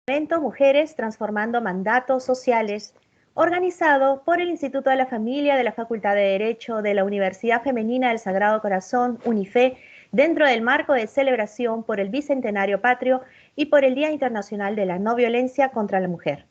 Evento Mujeres Transformando Mandatos Sociales, organizado por el Instituto de la Familia de la Facultad de Derecho de la Universidad Femenina del Sagrado Corazón, UNIFE, dentro del marco de celebración por el Bicentenario Patrio y por el Día Internacional de la No Violencia contra la Mujer.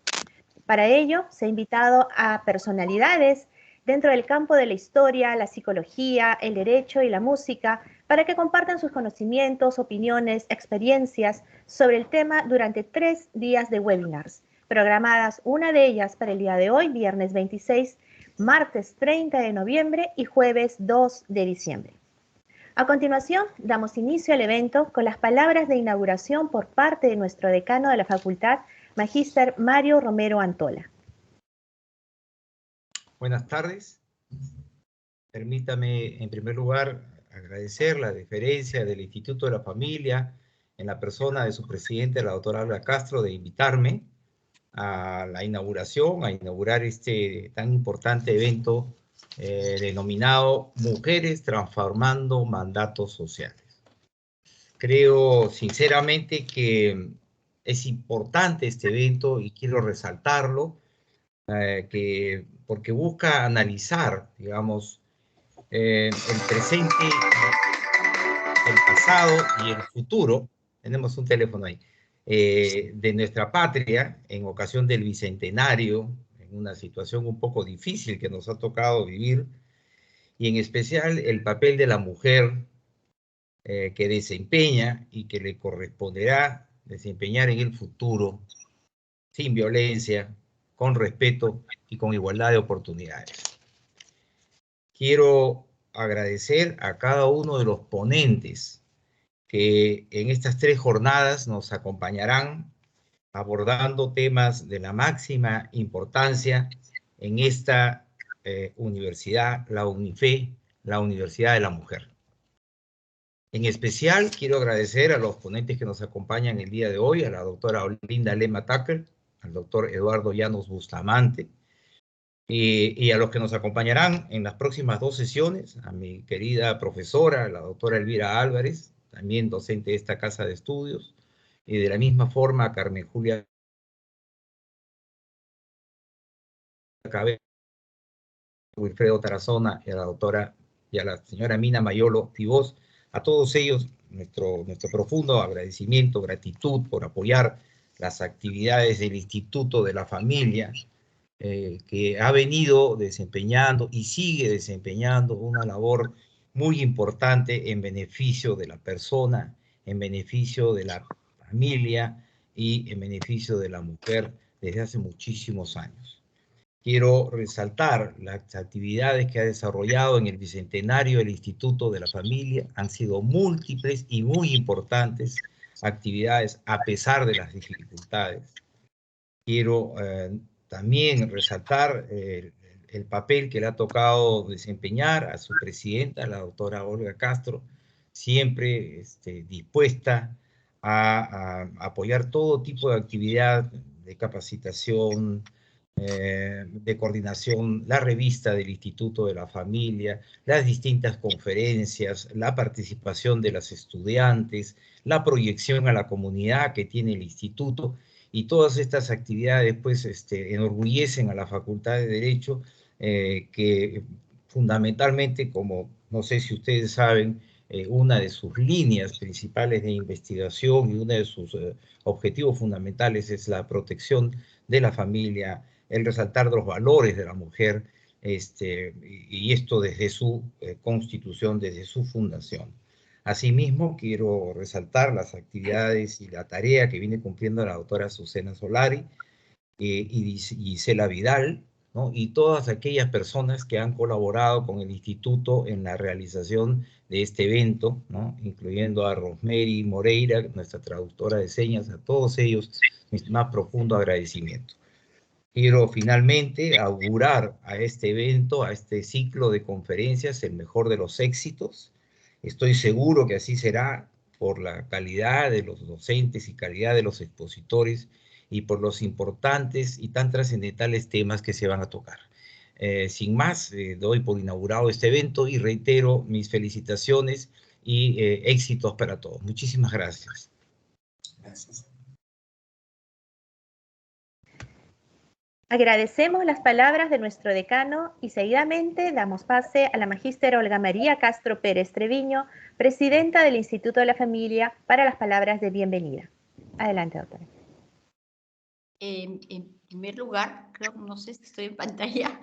Para ello, se ha invitado a personalidades dentro del campo de la historia, la psicología, el derecho y la música, para que compartan sus conocimientos, opiniones, experiencias sobre el tema durante 3 días de webinars, programadas una de ellas para el día de hoy, viernes 26, martes 30 de noviembre y jueves 2 de diciembre. A continuación, damos inicio al evento con las palabras de inauguración por parte de nuestro decano de la facultad, Magíster Mario Romero Antola. Buenas tardes. Permítame, en primer lugar, agradecer la deferencia del Instituto de la Familia, en la persona de su presidente, la doctora Alba Castro, de invitarme a la inauguración, a inaugurar este tan importante evento denominado Mujeres Transformando Mandatos Sociales. Creo sinceramente que es importante este evento y quiero resaltarlo, porque busca analizar, digamos, el presente, el pasado y el futuro. Tenemos un teléfono ahí, de nuestra patria en ocasión del Bicentenario, en una situación un poco difícil que nos ha tocado vivir, y en especial el papel de la mujer que desempeña y que le corresponderá desempeñar en el futuro, sin violencia, con respeto y con igualdad de oportunidades. Quiero agradecer a cada uno de los ponentes que en estas 3 jornadas nos acompañarán abordando temas de la máxima importancia en esta universidad, la UNIFE, la Universidad de la Mujer. En especial, quiero agradecer a los ponentes que nos acompañan el día de hoy, a la doctora Olinda Lema Tucker, al doctor Eduardo Llanos Bustamante, y a los que nos acompañarán en las próximas 2 sesiones, a mi querida profesora, la doctora Elvira Álvarez, también docente de esta casa de estudios, y de la misma forma a Carmen Julia Cabello, Wilfredo Tarazona, y a la doctora y a la señora Mina Mayolo Tibós. A todos ellos, nuestro profundo agradecimiento, gratitud por apoyar las actividades del Instituto de la Familia, que ha venido desempeñando y sigue desempeñando una labor muy importante en beneficio de la persona, en beneficio de la familia y en beneficio de la mujer desde hace muchísimos años. Quiero resaltar las actividades que ha desarrollado en el Bicentenario el Instituto de la Familia. Han sido múltiples y muy importantes actividades a pesar de las dificultades. Quiero también resaltar el papel que le ha tocado desempeñar a su presidenta, la doctora Olga Castro, siempre dispuesta a apoyar todo tipo de actividad de capacitación, de coordinación, la revista del Instituto de la Familia, las distintas conferencias, la participación de las estudiantes, la proyección a la comunidad que tiene el instituto, y todas estas actividades pues enorgullecen a la Facultad de Derecho, que fundamentalmente, como no sé si ustedes saben, una de sus líneas principales de investigación y uno de sus objetivos fundamentales es la protección de la familia, el resaltar los valores de la mujer, y esto desde su constitución, desde su fundación. Asimismo, quiero resaltar las actividades y la tarea que viene cumpliendo la doctora Azucena Solari y Gisela Vidal, ¿no? Y todas aquellas personas que han colaborado con el instituto en la realización de este evento, ¿no? Incluyendo a Rosemary Moreira, nuestra traductora de señas. A todos ellos mi más profundo agradecimiento. Quiero finalmente augurar a este evento, a este ciclo de conferencias, el mejor de los éxitos. Estoy seguro que así será por la calidad de los docentes y calidad de los expositores y por los importantes y tan trascendentales temas que se van a tocar. Sin más, doy por inaugurado este evento y reitero mis felicitaciones y éxitos para todos. Muchísimas gracias. Gracias. Agradecemos las palabras de nuestro decano y seguidamente damos pase a la magíster Olga María Castro Pérez Treviño, presidenta del Instituto de la Familia, para las palabras de bienvenida. Adelante, doctora. En primer lugar, creo, no sé si estoy en pantalla,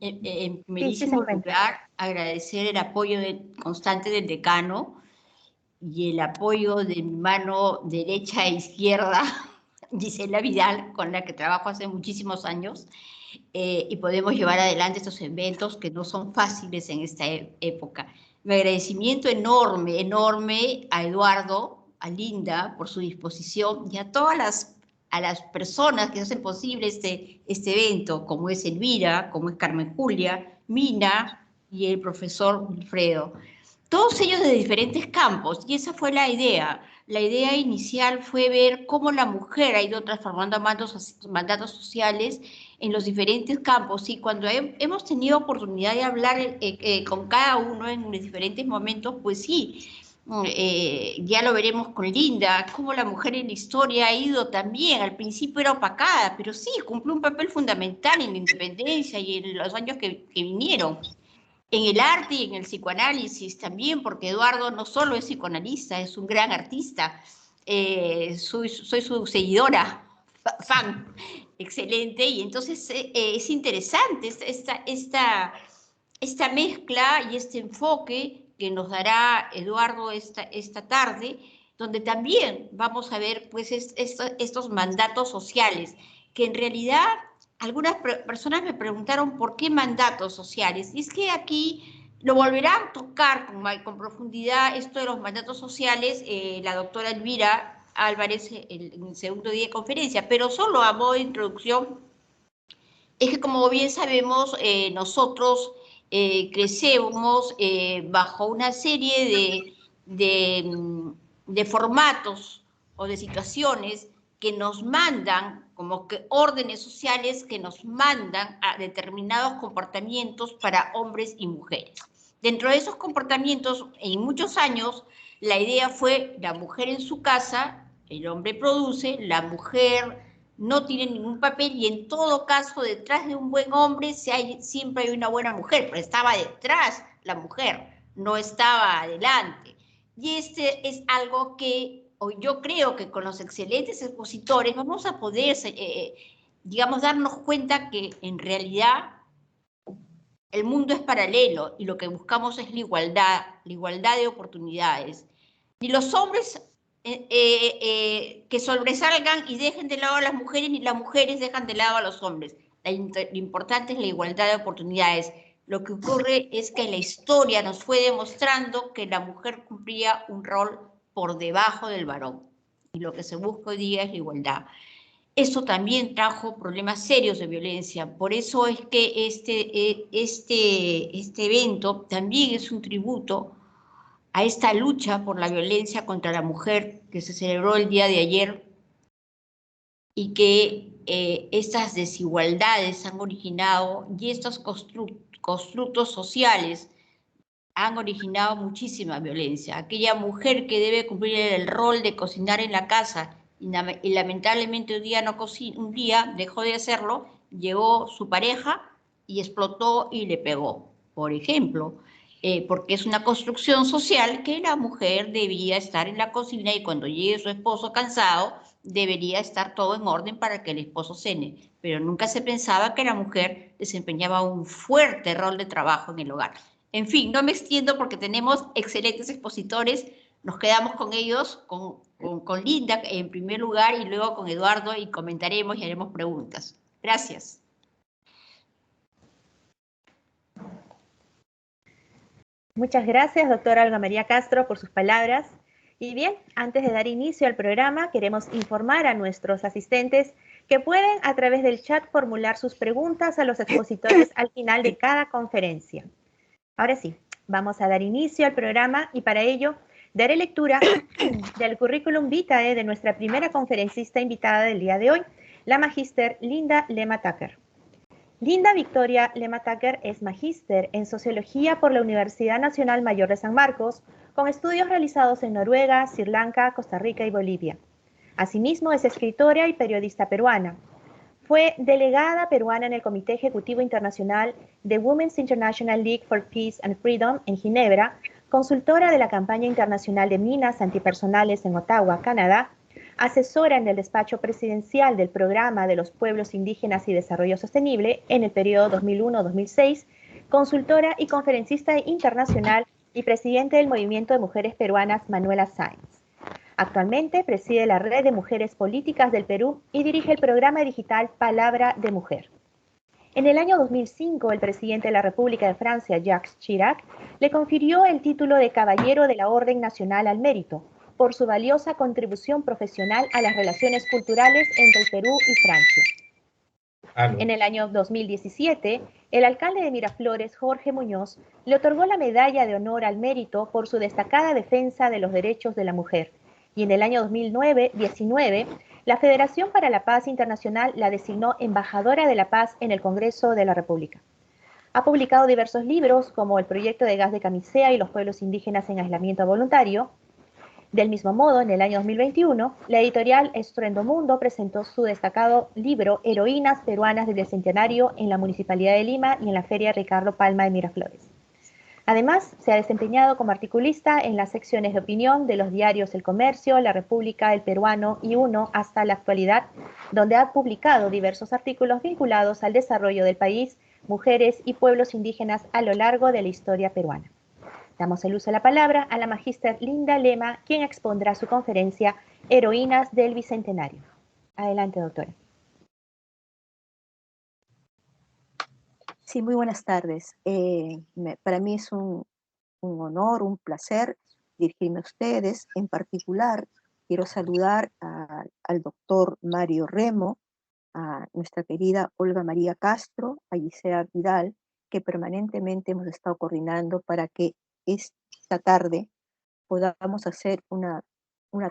en Sí, primerísimo lugar, agradecer el apoyo constante del decano y el apoyo de mi mano derecha e izquierda, Gisela Vidal, con la que trabajo hace muchísimos años, y podemos llevar adelante estos eventos que no son fáciles en esta época. Mi agradecimiento enorme, enorme a Eduardo, a Linda, por su disposición, y a todas las personas que hacen posible este evento, como es Elvira, como es Carmen Julia, Mina y el profesor Wilfredo. Todos ellos de diferentes campos, y esa fue la idea. La idea inicial fue ver cómo la mujer ha ido transformando mandatos sociales en los diferentes campos, y cuando hemos tenido oportunidad de hablar con cada uno en los diferentes momentos, pues sí, ya lo veremos con Linda, cómo la mujer en la historia ha ido también, al principio era opacada, pero sí, cumplió un papel fundamental en la independencia y en los años que vinieron. En el arte y en el psicoanálisis también, porque Eduardo no solo es psicoanalista, es un gran artista. Soy su seguidora, fan, excelente, y entonces es interesante esta mezcla y este enfoque que nos dará Eduardo esta tarde, donde también vamos a ver pues estos mandatos sociales, que en realidad algunas personas me preguntaron por qué mandatos sociales, y es que aquí lo volverán a tocar con profundidad esto de los mandatos sociales la doctora Elvira Álvarez en el segundo día de conferencia, pero solo a modo de introducción, es que como bien sabemos, nosotros crecemos bajo una serie de formatos o de situaciones que nos mandan, como que órdenes sociales que nos mandan a determinados comportamientos para hombres y mujeres. Dentro de esos comportamientos, en muchos años, la idea fue la mujer en su casa, el hombre produce, la mujer no tiene ningún papel, y en todo caso, detrás de un buen hombre siempre hay una buena mujer, pero estaba detrás la mujer, no estaba adelante. Y este es algo que hoy yo creo que con los excelentes expositores vamos a poder, digamos, darnos cuenta que en realidad el mundo es paralelo y lo que buscamos es la igualdad de oportunidades. Ni los hombres que sobresalgan y dejen de lado a las mujeres, ni las mujeres dejan de lado a los hombres. Lo importante es la igualdad de oportunidades. Lo que ocurre es que la historia nos fue demostrando que la mujer cumplía un rol por debajo del varón. Y lo que se busca hoy día es la igualdad. Eso también trajo problemas serios de violencia. Por eso es que este evento también es un tributo a esta lucha por la violencia contra la mujer que se celebró el día de ayer, y que estas desigualdades han originado, y estos constructos sociales han originado muchísima violencia. Aquella mujer que debe cumplir el rol de cocinar en la casa y lamentablemente un día dejó de hacerlo, llegó su pareja y explotó y le pegó, por ejemplo, porque es una construcción social que la mujer debía estar en la cocina, y cuando llegue su esposo cansado debería estar todo en orden para que el esposo cene, pero nunca se pensaba que la mujer desempeñaba un fuerte rol de trabajo en el hogar. En fin, no me extiendo porque tenemos excelentes expositores. Nos quedamos con ellos, con Linda en primer lugar, y luego con Eduardo, y comentaremos y haremos preguntas. Gracias. Muchas gracias, doctora Olga María Castro, por sus palabras. Y bien, antes de dar inicio al programa, queremos informar a nuestros asistentes que pueden a través del chat formular sus preguntas a los expositores al final de cada conferencia. Ahora sí, vamos a dar inicio al programa, y para ello daré lectura del currículum vitae de nuestra primera conferencista invitada del día de hoy, la magíster Linda Lema Tucker. Linda Victoria Lema Tucker es magíster en Sociología por la Universidad Nacional Mayor de San Marcos, con estudios realizados en Noruega, Sri Lanka, Costa Rica y Bolivia. Asimismo, es escritora y periodista peruana. Fue delegada peruana en el Comité Ejecutivo Internacional de Women's International League for Peace and Freedom en Ginebra, consultora de la campaña internacional de minas antipersonales en Ottawa, Canadá, asesora en el despacho presidencial del Programa de los Pueblos Indígenas y Desarrollo Sostenible en el periodo 2001-2006, consultora y conferencista internacional y presidente del Movimiento de Mujeres Peruanas Manuela Sáenz. Actualmente preside la Red de Mujeres Políticas del Perú y dirige el programa digital Palabra de Mujer. En el año 2005, el presidente de la República de Francia, Jacques Chirac, le confirió el título de Caballero de la Orden Nacional al Mérito por su valiosa contribución profesional a las relaciones culturales entre el Perú y Francia. En el año 2017, el alcalde de Miraflores, Jorge Muñoz, le otorgó la Medalla de Honor al Mérito por su destacada defensa de los derechos de la mujer. Y en el año 2019, la Federación para la Paz Internacional la designó embajadora de la paz en el Congreso de la República. Ha publicado diversos libros como El proyecto de gas de Camisea y los pueblos indígenas en aislamiento voluntario. Del mismo modo, en el año 2021, la editorial Estruendo Mundo presentó su destacado libro Heroínas Peruanas del Bicentenario en la Municipalidad de Lima y en la Feria Ricardo Palma de Miraflores. Además, se ha desempeñado como articulista en las secciones de opinión de los diarios El Comercio, La República, El Peruano y Uno hasta la actualidad, donde ha publicado diversos artículos vinculados al desarrollo del país, mujeres y pueblos indígenas a lo largo de la historia peruana. Damos el uso de la palabra a la magíster Linda Lema, quien expondrá su conferencia Heroínas del Bicentenario. Adelante, doctora. Sí, muy buenas tardes. Para mí es un honor, un placer dirigirme a ustedes. En particular, quiero saludar al doctor Mario Remo, a nuestra querida Olga María Castro, a Gisela Vidal, que permanentemente hemos estado coordinando para que esta tarde podamos hacer una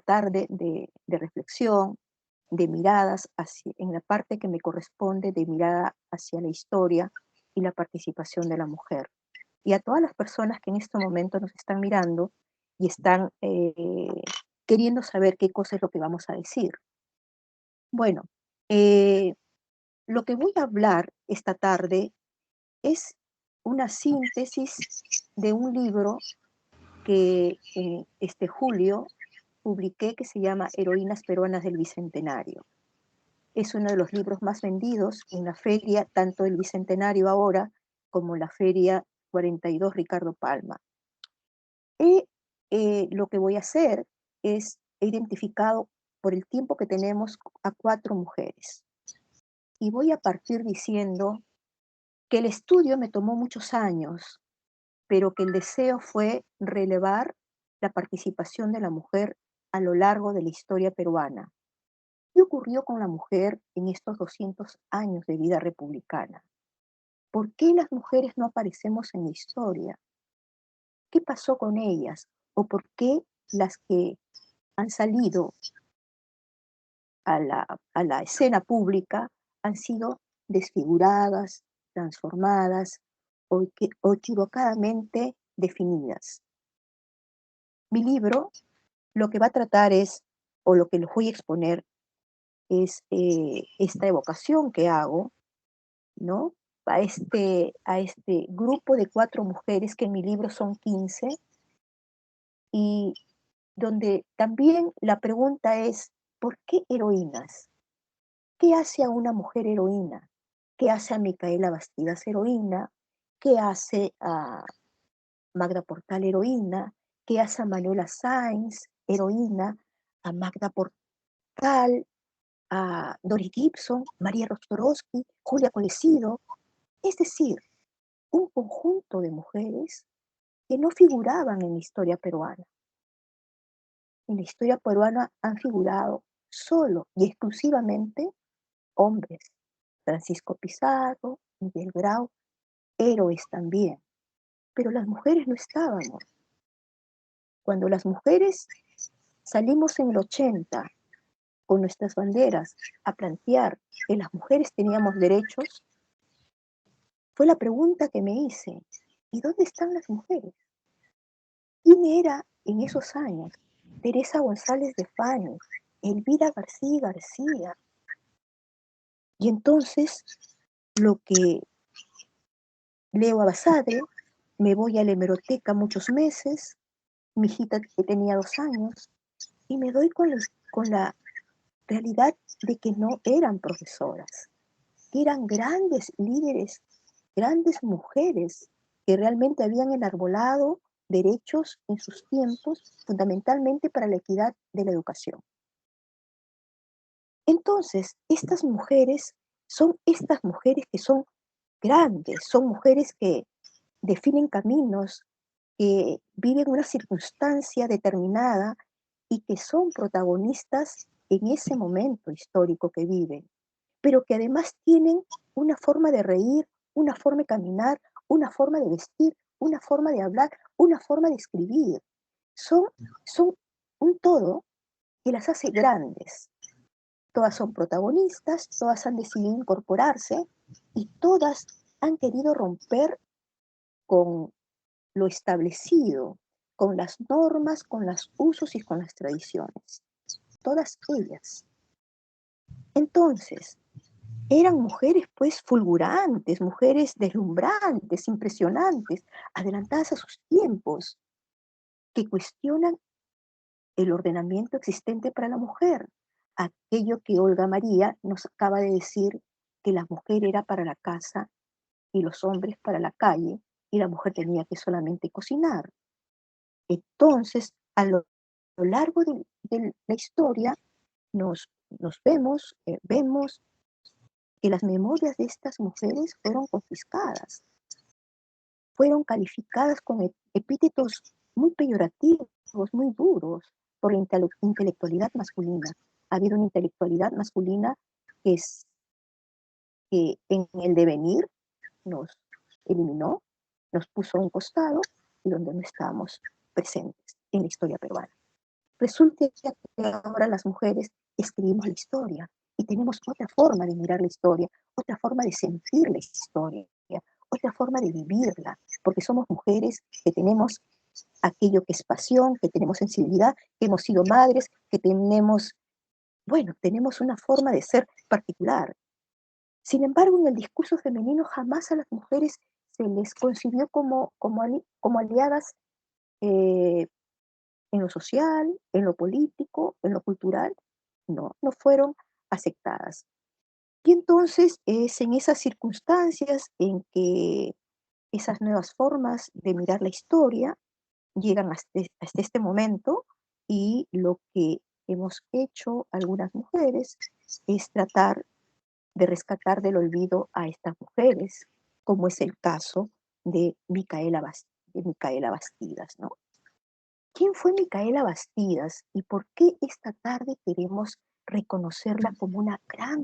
tarde de reflexión, de miradas en la parte que me corresponde, de mirada hacia la historia y la participación de la mujer. Y a todas las personas que en este momento nos están mirando y están queriendo saber qué cosa es lo que vamos a decir. Bueno, lo que voy a hablar esta tarde es una síntesis de un libro que en este julio publiqué que se llama Heroínas Peruanas del Bicentenario. Es uno de los libros más vendidos en la feria, tanto del Bicentenario ahora como la feria 42 Ricardo Palma. Lo que voy a hacer es, he identificado por el tiempo que tenemos a 4 mujeres. Y voy a partir diciendo que el estudio me tomó muchos años, pero que el deseo fue relevar la participación de la mujer a lo largo de la historia peruana. ¿Qué ocurrió con la mujer en estos 200 años de vida republicana? ¿Por qué las mujeres no aparecemos en la historia? ¿Qué pasó con ellas? ¿O por qué las que han salido a la escena pública han sido desfiguradas, transformadas o equivocadamente definidas? Mi libro lo que va a tratar es, o lo que les voy a exponer, es esta evocación que hago, ¿no? A este grupo de 4 mujeres, que en mi libro son 15, y donde también la pregunta es, ¿por qué heroínas? ¿Qué hace a una mujer heroína? ¿Qué hace a Micaela Bastidas heroína? ¿Qué hace a Magda Portal heroína? ¿Qué hace a Manuela Sáenz heroína? A Magda Portal, a Doris Gibson, María Rostorowski, Julia Colecido, es decir, un conjunto de mujeres que no figuraban en la historia peruana. En la historia peruana han figurado solo y exclusivamente hombres. Francisco Pizarro, Miguel Grau, héroes también. Pero las mujeres no estábamos. Cuando las mujeres salimos en el 80 con nuestras banderas a plantear que las mujeres teníamos derechos, fue la pregunta que me hice, ¿y dónde están las mujeres? ¿Quién era en esos años? Teresa González de Fáñez, Elvira García García, Y entonces, lo que leo a Basadre, me voy a la hemeroteca muchos meses, mi hijita que tenía 2 años, y me doy con la realidad de que no eran profesoras, que eran grandes líderes, grandes mujeres que realmente habían enarbolado derechos en sus tiempos, fundamentalmente para la equidad de la educación. Entonces, estas mujeres son estas mujeres que son grandes, son mujeres que definen caminos, que viven una circunstancia determinada y que son protagonistas en ese momento histórico que viven, pero que además tienen una forma de reír, una forma de caminar, una forma de vestir, una forma de hablar, una forma de escribir. Son un todo que las hace grandes. Todas son protagonistas, todas han decidido incorporarse y todas han querido romper con lo establecido, con las normas, con los usos y con las tradiciones. Todas ellas. Entonces, eran mujeres pues fulgurantes, mujeres deslumbrantes, impresionantes, adelantadas a sus tiempos, que cuestionan el ordenamiento existente para la mujer. Aquello que Olga María nos acaba de decir, que la mujer era para la casa y los hombres para la calle, y la mujer tenía que solamente cocinar. Entonces, lo largo de la historia, nos vemos que las memorias de estas mujeres fueron confiscadas, fueron calificadas con epítetos muy peyorativos, muy duros, por la intelectualidad masculina. Ha habido una intelectualidad masculina que en el devenir nos eliminó, nos puso a un costado y donde no estábamos presentes en la historia peruana. Resulta que ahora las mujeres escribimos la historia y tenemos otra forma de mirar la historia, otra forma de sentir la historia, otra forma de vivirla, porque somos mujeres que tenemos aquello que es pasión, que tenemos sensibilidad, que hemos sido madres, que tenemos, bueno, tenemos una forma de ser particular. Sin embargo, en el discurso femenino jamás a las mujeres se les concibió como aliadas en lo social, en lo político, en lo cultural. No fueron aceptadas. Y entonces es en esas circunstancias en que esas nuevas formas de mirar la historia llegan hasta este momento, y lo que hemos hecho algunas mujeres es tratar de rescatar del olvido a estas mujeres, como es el caso de Micaela Bastidas, ¿no? ¿Quién fue Micaela Bastidas y por qué esta tarde queremos reconocerla como una gran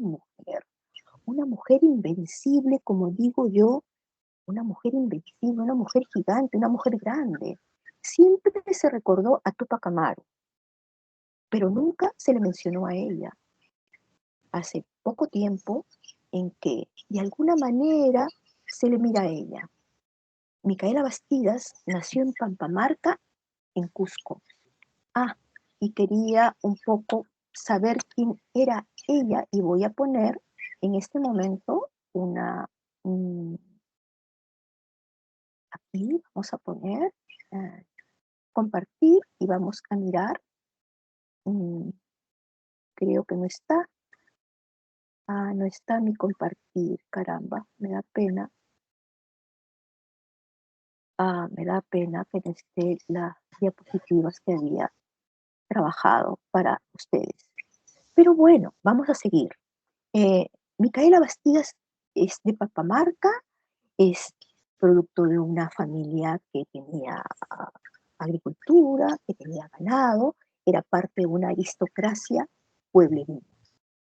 una mujer invencible, como digo yo, una mujer invencible, una mujer gigante, una mujer grande? Siempre se recordó a Tupac Amaru, pero nunca se le mencionó a ella. Hace poco tiempo en que de alguna manera se le mira a ella. Micaela Bastidas nació en Pampamarca, en Cusco. Y quería un poco saber quién era ella, y voy a poner en este momento aquí vamos a poner compartir y vamos a mirar. Creo que no está. No está mi compartir, caramba, me da pena. Me da pena que no esté las diapositivas que había trabajado para ustedes. Pero bueno, vamos a seguir. Micaela Bastidas es de Pampamarca, es producto de una familia que tenía agricultura, que tenía ganado, era parte de una aristocracia pueblerina.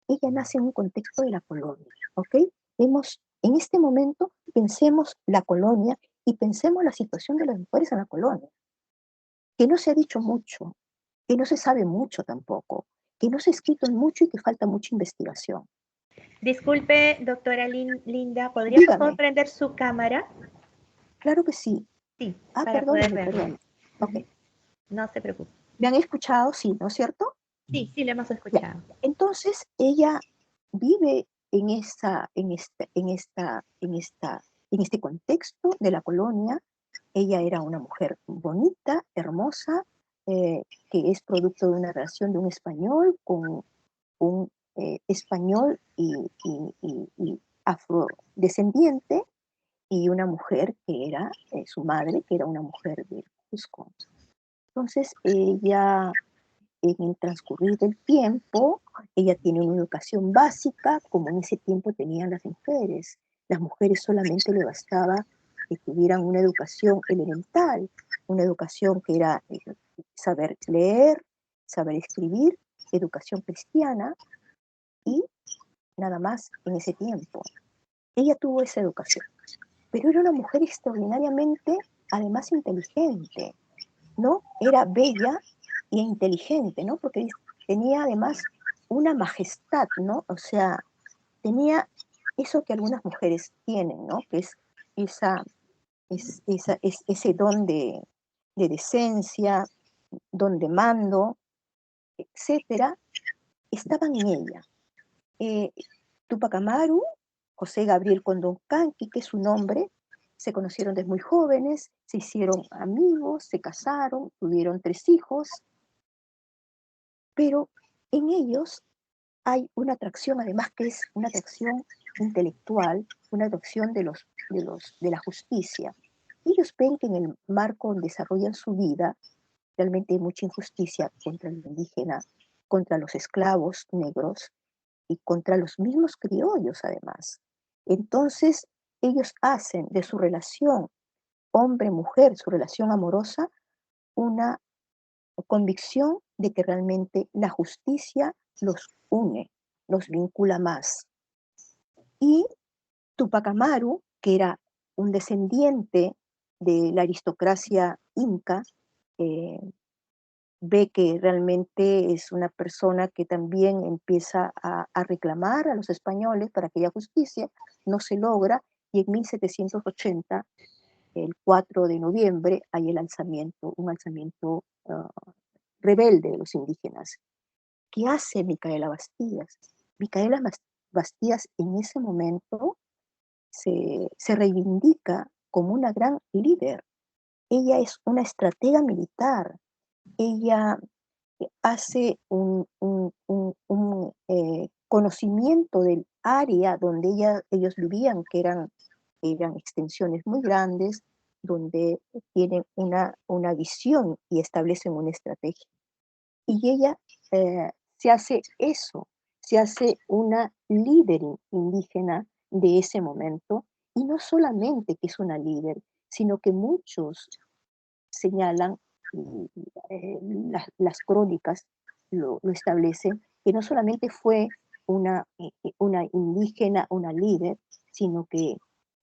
Ella nace en un contexto de la colonia, ¿ok? En este momento pensemos la colonia y pensemos la situación de las mujeres en la colonia, que no se ha dicho mucho, que no se sabe mucho tampoco, que no se ha escrito mucho y que falta mucha investigación. Disculpe, doctora Linda, ¿podría por favor prender su cámara? Claro que sí. Sí, para poder verlo. Okay. No se preocupe. ¿Me han escuchado? Sí, ¿no es cierto? Sí, sí, lo hemos escuchado. Ya. Entonces, ella vive en este contexto de la colonia, ella era una mujer bonita, hermosa, que es producto de una relación de un español con un español y afrodescendiente, y una mujer que era su madre, que era una mujer de Cusco. Entonces, ella, en el transcurrir del tiempo, ella tiene una educación básica, como en ese tiempo tenían las mujeres. Las mujeres solamente le bastaba que tuvieran una educación elemental, una educación que era saber leer, saber escribir, educación cristiana, y nada más en ese tiempo. Ella tuvo esa educación, pero era una mujer extraordinariamente, además, inteligente, ¿no? Era bella e inteligente, ¿no? Porque tenía además una majestad, ¿no? O sea, tenía eso que algunas mujeres tienen, ¿no? Que es ese don de decencia, don de mando, etcétera, estaban en ella. Túpac Amaru, José Gabriel Condoncanqui, que es su nombre, se conocieron desde muy jóvenes, se hicieron amigos, se casaron, tuvieron 3 hijos, pero en ellos hay una atracción, además, que es una atracción intelectual, una atracción de la justicia. Ellos ven que en el marco donde desarrollan su vida, realmente hay mucha injusticia contra el indígena, contra los esclavos negros y contra los mismos criollos, además. Entonces, ellos hacen de su relación hombre-mujer, su relación amorosa, una convicción de que realmente la justicia los une, los vincula más. Y Túpac Amaru, que era un descendiente de la aristocracia inca, eh, ve que realmente es una persona que también empieza a reclamar a los españoles para que haya justicia, no se logra, y en 1780, el 4 de noviembre, hay un alzamiento rebelde de los indígenas. ¿Qué hace Micaela Bastidas? Micaela Bastidas en ese momento se reivindica como una gran líder. Ella es una estratega militar. Ella hace un conocimiento del área donde ellos vivían, que eran extensiones muy grandes, donde tienen una visión y establecen una estrategia. Y ella se hace eso, se hace una líder indígena de ese momento, y no solamente que es una líder, sino que muchos señalan, las crónicas lo establecen, que no solamente fue una indígena, una líder, sino que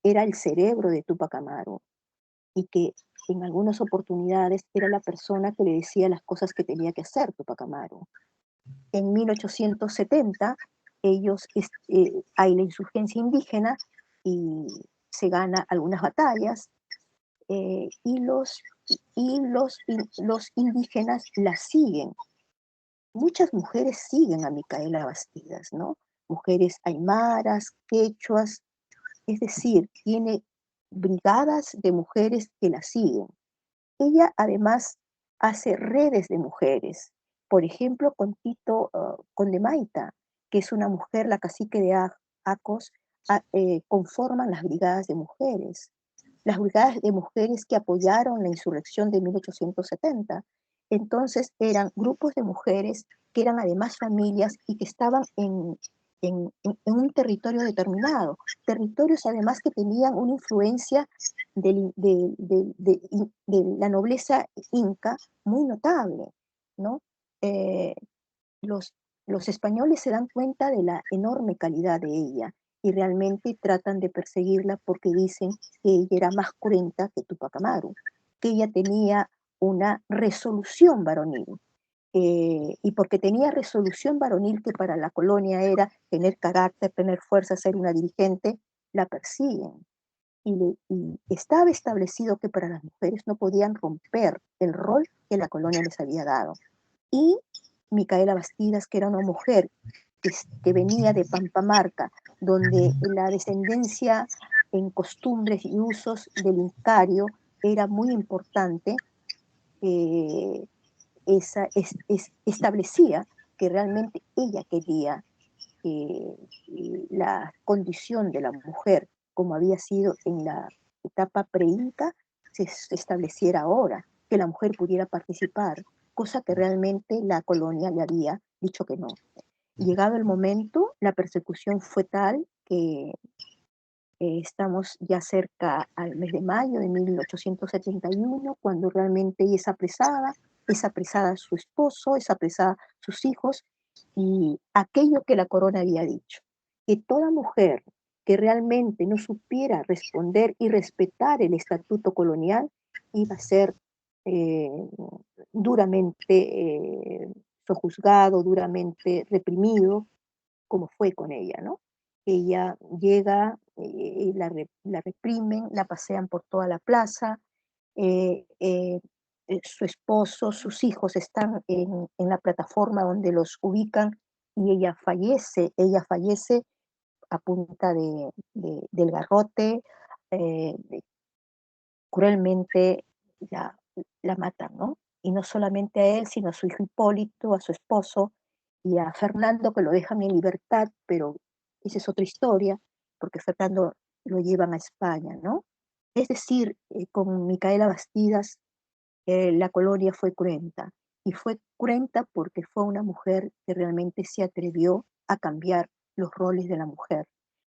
era el cerebro de Túpac Amaru, y que en algunas oportunidades era la persona que le decía las cosas que tenía que hacer Túpac Amaru. En 1870 hay la insurgencia indígena y se gana algunas batallas, y los indígenas la siguen. Muchas mujeres siguen a Micaela Bastidas, ¿no? Mujeres aymaras, quechuas, es decir, tiene brigadas de mujeres que la siguen. Ella además hace redes de mujeres, por ejemplo, con Tito Condemaita, que es una mujer, la cacique de Acos, conforman las brigadas de mujeres. Las brigadas de mujeres que apoyaron la insurrección de 1870. Entonces eran grupos de mujeres que eran además familias y que estaban en un territorio determinado, territorios además que tenían una influencia de la nobleza inca muy notable, ¿no? Eh, los españoles se dan cuenta de la enorme calidad de ella y realmente tratan de perseguirla porque dicen que ella era más cruenta que Túpac Amaru, que ella tenía una resolución varonil. Y porque tenía resolución varonil, que para la colonia era tener carácter, tener fuerza, ser una dirigente, la persiguen. Y estaba establecido que para las mujeres no podían romper el rol que la colonia les había dado. Y Micaela Bastidas, que era una mujer que venía de Pampamarca, donde la descendencia en costumbres y usos del incario era muy importante, establecía que realmente ella quería que la condición de la mujer, como había sido en la etapa pre-inca, se estableciera ahora, que la mujer pudiera participar, cosa que realmente la colonia le había dicho que no. Llegado el momento, la persecución fue tal que estamos ya cerca al mes de mayo de 1871, cuando realmente ella es apresada su esposo, es apresada sus hijos, y aquello que la corona había dicho, que toda mujer que realmente no supiera responder y respetar el estatuto colonial iba a ser eh, duramente sojuzgado, duramente reprimido, como fue con ella, ¿no? Ella llega, la reprimen, la pasean por toda la plaza, eh, eh, su esposo, sus hijos están en la plataforma donde los ubican y ella fallece a punta del garrote, eh, cruelmente la, la matan, ¿no? Y no solamente a él, sino a su hijo Hipólito, a su esposo y a Fernando, que lo dejan en libertad, pero esa es otra historia, porque Fernando lo llevan a España, ¿no? Es decir, con Micaela Bastidas, la colonia fue cruenta, y fue cruenta porque fue una mujer que realmente se atrevió a cambiar los roles de la mujer,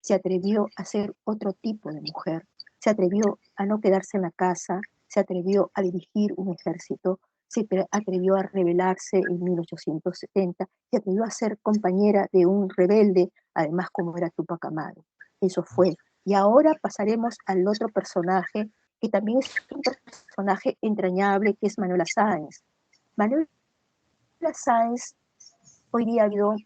se atrevió a ser otro tipo de mujer, se atrevió a no quedarse en la casa, se atrevió a dirigir un ejército, se atrevió a rebelarse en 1870, se atrevió a ser compañera de un rebelde, además como era Tupac Amaru. Eso fue. Y ahora pasaremos al otro personaje, que también es un personaje entrañable, que es Manuela Sáenz. Manuela Sáenz hoy día vio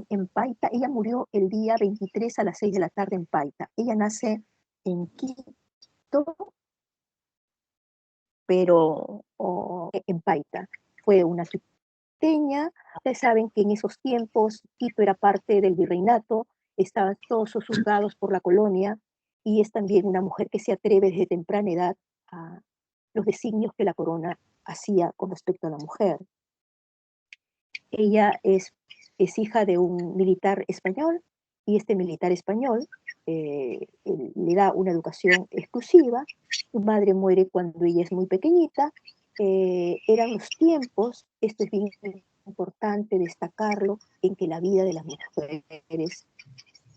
en Paita, ella murió el día 23 a las 6 de la tarde en Paita. Ella nace en Quito, pero en Paita. Fue una quiteña. Ustedes saben que en esos tiempos Quito era parte del virreinato, estaban todos juzgados por la colonia, y es también una mujer que se atreve desde temprana edad a los designios que la corona hacía con respecto a la mujer. Ella es hija de un militar español, y este militar español le da una educación exclusiva. Su madre muere cuando ella es muy pequeñita. Eran los tiempos, esto es bien importante destacarlo, en que la vida de las mujeres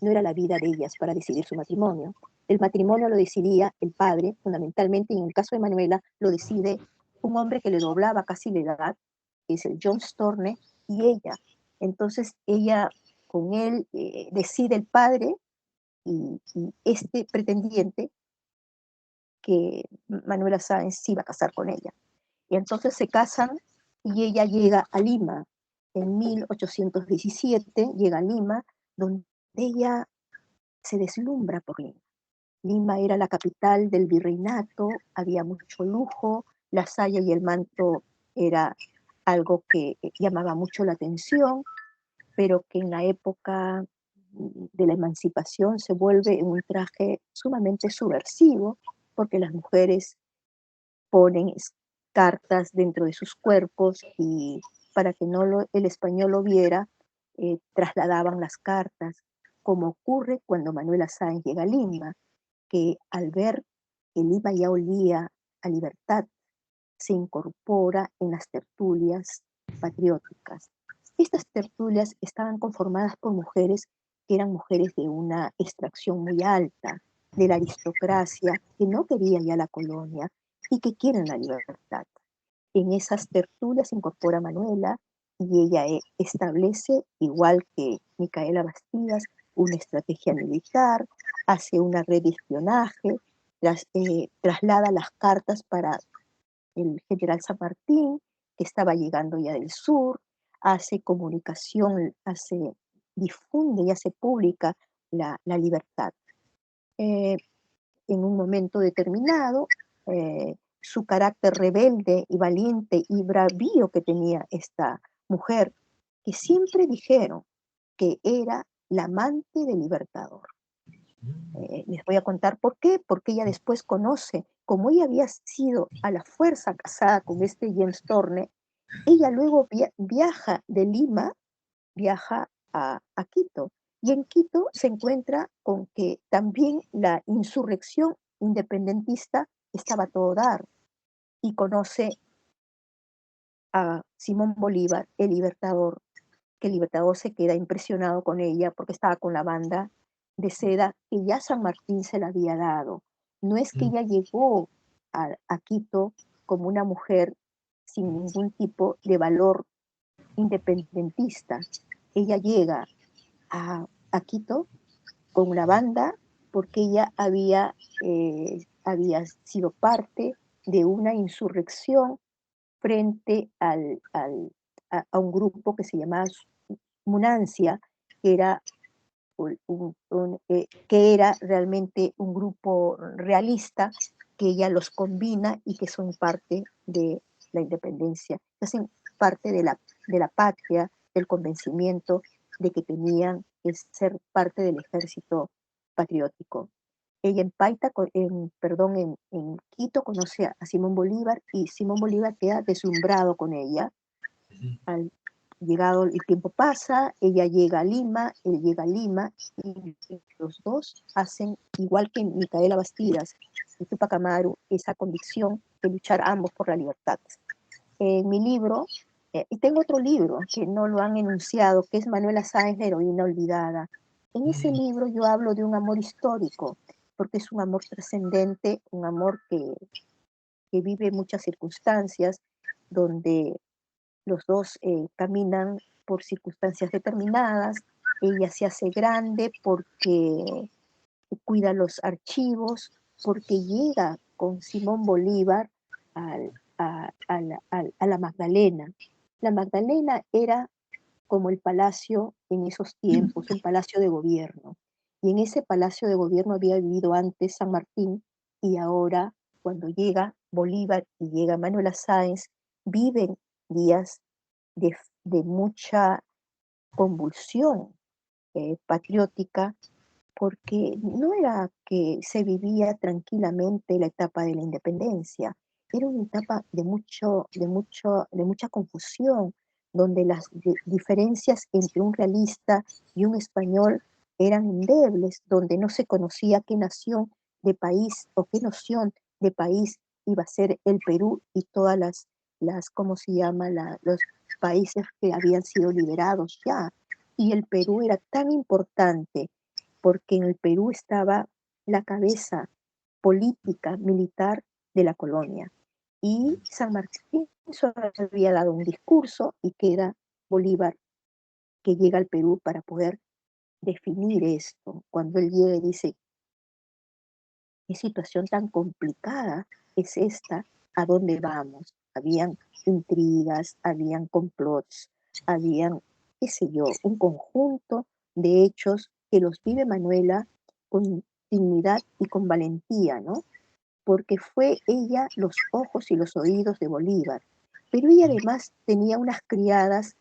no era la vida de ellas para decidir su matrimonio. El matrimonio lo decidía el padre, fundamentalmente, y en el caso de Manuela lo decide un hombre que le doblaba casi la edad, que es el John Storne, y ella. Entonces ella con él decide el padre, y este pretendiente, que Manuela Sáenz se iba a casar con ella. Y entonces se casan, y ella llega a Lima. En 1817 llega a Lima, donde ella se deslumbra por Lima. Lima era la capital del virreinato, había mucho lujo, la saya y el manto era algo que llamaba mucho la atención, pero que en la época de la emancipación se vuelve un traje sumamente subversivo, porque las mujeres ponen cartas dentro de sus cuerpos, y para que el español lo viera, trasladaban las cartas, como ocurre cuando Manuela Sáenz llega a Lima, que al ver que Lima ya olía a libertad, se incorpora en las tertulias patrióticas. Estas tertulias estaban conformadas por mujeres que eran mujeres de una extracción muy alta, de la aristocracia, que no quería ya la colonia y que quieren la libertad. En esas tertulias se incorpora Manuela, y ella establece, igual que Micaela Bastidas, una estrategia militar, hace una red de espionaje, traslada las cartas para el general San Martín, que estaba llegando ya del sur, hace comunicación, difunde y hace pública la libertad. En un momento determinado, su carácter rebelde y valiente y bravío que tenía esta mujer, que siempre dijeron que era la amante del Libertador. Les voy a contar por qué, porque ella después conoce, como ella había sido a la fuerza casada con este James Thorne, ella luego viaja de Lima, viaja a Quito, y en Quito se encuentra con que también la insurrección independentista estaba a todo dar, y conoce a Simón Bolívar, el Libertador, que el Libertador se queda impresionado con ella porque estaba con la banda de seda que ya San Martín se la había dado. No es que ella llegó a Quito como una mujer sin ningún tipo de valor independentista. Ella llega a Quito con una banda porque ella había sido parte de una insurrección frente a un grupo que se llamaba Munancia, que era, que era realmente un grupo realista, que ella los combina y que son parte de la independencia, que hacen parte de la patria, del convencimiento de que tenían que ser parte del ejército patriótico. Ella en Paita, en Quito conoce a Simón Bolívar y Simón Bolívar queda deslumbrado con ella. Al llegado el tiempo pasa, ella llega a Lima, él llega a Lima y los dos hacen, igual que Micaela Bastidas y Tupac Amaru, esa convicción de luchar ambos por la libertad. En mi libro, y tengo otro libro que no lo han enunciado, que es Manuela Sáenz, la heroína olvidada. En ese libro yo hablo de un amor histórico, porque es un amor trascendente, un amor que vive muchas circunstancias, donde los dos caminan por circunstancias determinadas, ella se hace grande porque cuida los archivos, porque llega con Simón Bolívar a la Magdalena. La Magdalena era como el palacio en esos tiempos, un palacio de gobierno. Y en ese palacio de gobierno había vivido antes San Martín y ahora cuando llega Bolívar y llega Manuela Sáenz, viven días de, de mucha convulsión patriótica, porque no era que se vivía tranquilamente la etapa de la independencia, era una etapa de mucha confusión, donde las diferencias entre un realista y un español eran endebles, donde no se conocía qué nación de país o qué noción de país iba a ser el Perú y todas ¿cómo se llama? Los países que habían sido liberados ya. Y el Perú era tan importante porque en el Perú estaba la cabeza política, militar de la colonia. Y San Martín solo había dado un discurso y queda Bolívar que llega al Perú para poder definir esto. Cuando él llega y dice, ¿qué situación tan complicada es esta? ¿A dónde vamos? Habían intrigas, habían complots, habían, qué sé yo, un conjunto de hechos que los vive Manuela con dignidad y con valentía, ¿no? Porque fue ella los ojos y los oídos de Bolívar. Pero ella además tenía unas criadas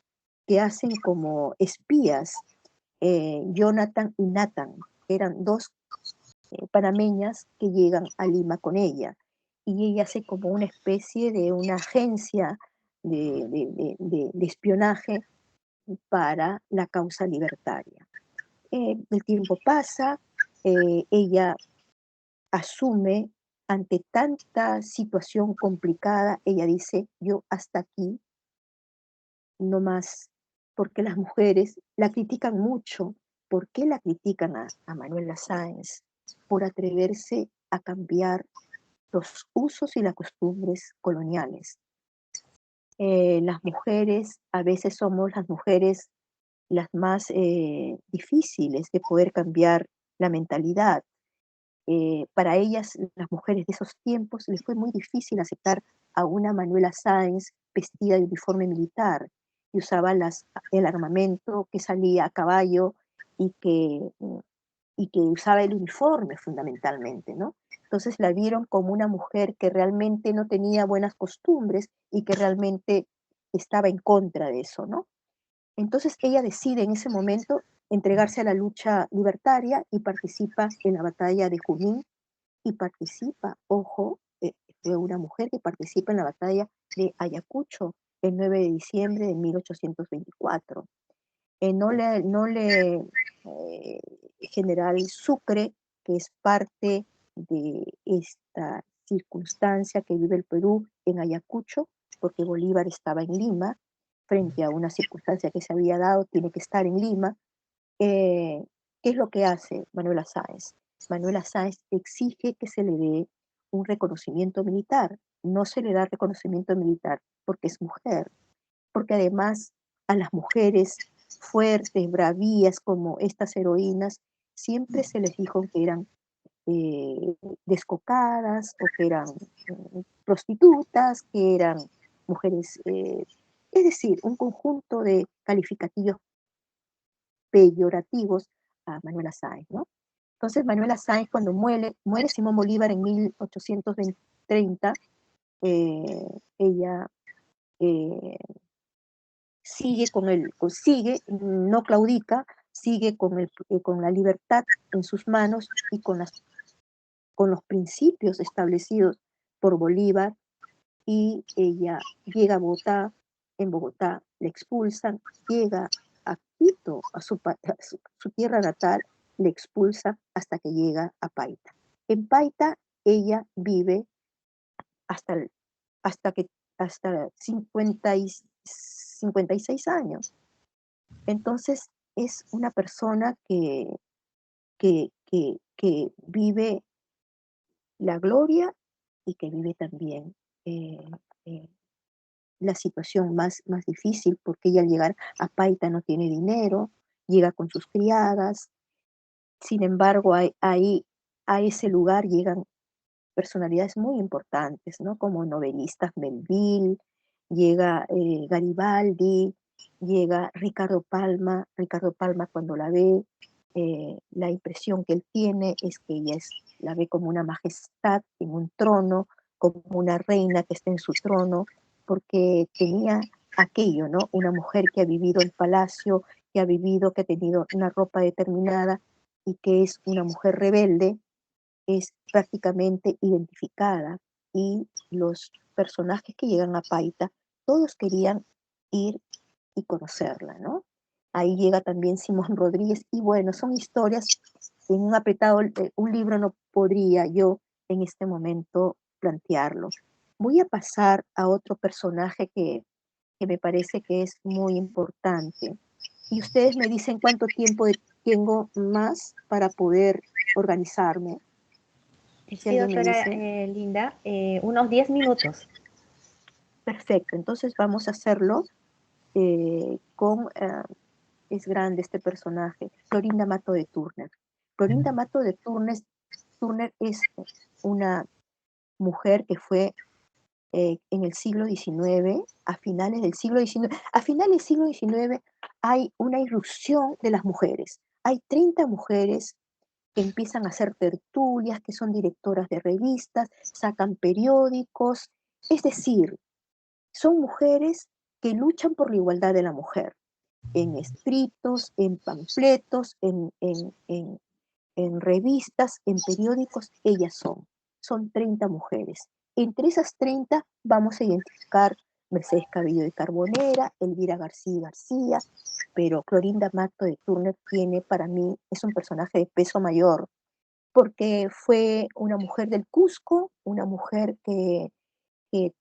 que hacen como espías, Jonathan y Nathan, eran dos panameñas que llegan a Lima con ella. Y ella hace como una especie de una agencia de espionaje para la causa libertaria. El tiempo pasa, ella asume ante tanta situación complicada, ella dice, yo hasta aquí, no más, porque las mujeres la critican mucho. ¿Por qué la critican a Manuela Sáenz? Por atreverse a cambiar los usos y las costumbres coloniales. Las mujeres, a veces somos las mujeres las más difíciles de poder cambiar la mentalidad. Para ellas, las mujeres de esos tiempos, les fue muy difícil aceptar a una Manuela Sáenz vestida de uniforme militar, que usaba el armamento, que salía a caballo y que usaba el uniforme fundamentalmente, ¿no? Entonces la vieron como una mujer que realmente no tenía buenas costumbres y que realmente estaba en contra de eso, ¿no? Entonces ella decide en ese momento entregarse a la lucha libertaria y participa en la batalla de Junín y participa, ojo, fue una mujer que participa en la batalla de Ayacucho el 9 de diciembre de 1824. General Sucre, que es parte de esta circunstancia que vive el Perú en Ayacucho, porque Bolívar estaba en Lima, frente a una circunstancia que se había dado, tiene que estar en Lima. ¿Qué es lo que hace Manuela Sáenz? Manuela Sáenz exige que se le dé un reconocimiento militar. No se le da reconocimiento militar porque es mujer, porque además a las mujeres fuertes, bravías como estas heroínas, siempre se les dijo que eran descocadas o que eran prostitutas, que eran mujeres, es decir, un conjunto de calificativos peyorativos a Manuela Sáenz, ¿no? Entonces Manuela Sáenz cuando muere Simón Bolívar en 1830, ella sigue, no claudica, sigue con la libertad en sus manos y con los principios establecidos por Bolívar, y ella llega a Bogotá, en Bogotá le expulsan, llega a Quito, a su tierra natal, le expulsa hasta que llega a Paita. En Paita ella vive hasta, hasta 56 años. Entonces es una persona que vive la gloria y que vive también eh, eh, la situación más difícil, porque ella al llegar a Paita no tiene dinero, llega con sus criadas. Sin embargo, ahí a ese lugar llegan personalidades muy importantes, ¿no? Como novelistas, Melville, llega Garibaldi, llega Ricardo Palma. Ricardo Palma cuando la ve, la impresión que él tiene es que ella la ve como una majestad en un trono, como una reina que está en su trono, porque tenía aquello, ¿no? Una mujer que ha vivido el palacio, que ha tenido una ropa determinada y que es una mujer rebelde, es prácticamente identificada, y los personajes que llegan a Paita, todos querían ir y conocerla, ¿no? Ahí llega también Simón Rodríguez, y bueno, son historias, en un apretado, un libro no podría yo en este momento plantearlo. Voy a pasar a otro personaje que me parece que es muy importante, y ustedes me dicen cuánto tiempo tengo más para poder organizarme. Si Sí, alguien me doctora dice, Linda, unos 10 minutos. perfecto, entonces vamos a hacerlo es grande este personaje, Clorinda Mato de Turner. Clorinda Mato de Turner es una mujer que fue en el siglo XIX, a finales del siglo XIX. A finales del siglo XIX hay una irrupción de las mujeres. Hay 30 mujeres que empiezan a hacer tertulias, que son directoras de revistas, sacan periódicos, es decir, son mujeres que luchan por la igualdad de la mujer, en escritos, en panfletos, en revistas, en periódicos, ellas son 30 mujeres. Entre esas 30 vamos a identificar Mercedes Cabello de Carbonera, Elvira García García, pero Clorinda Mato de Turner tiene, para mí, es un personaje de peso mayor, porque fue una mujer del Cusco, una mujer que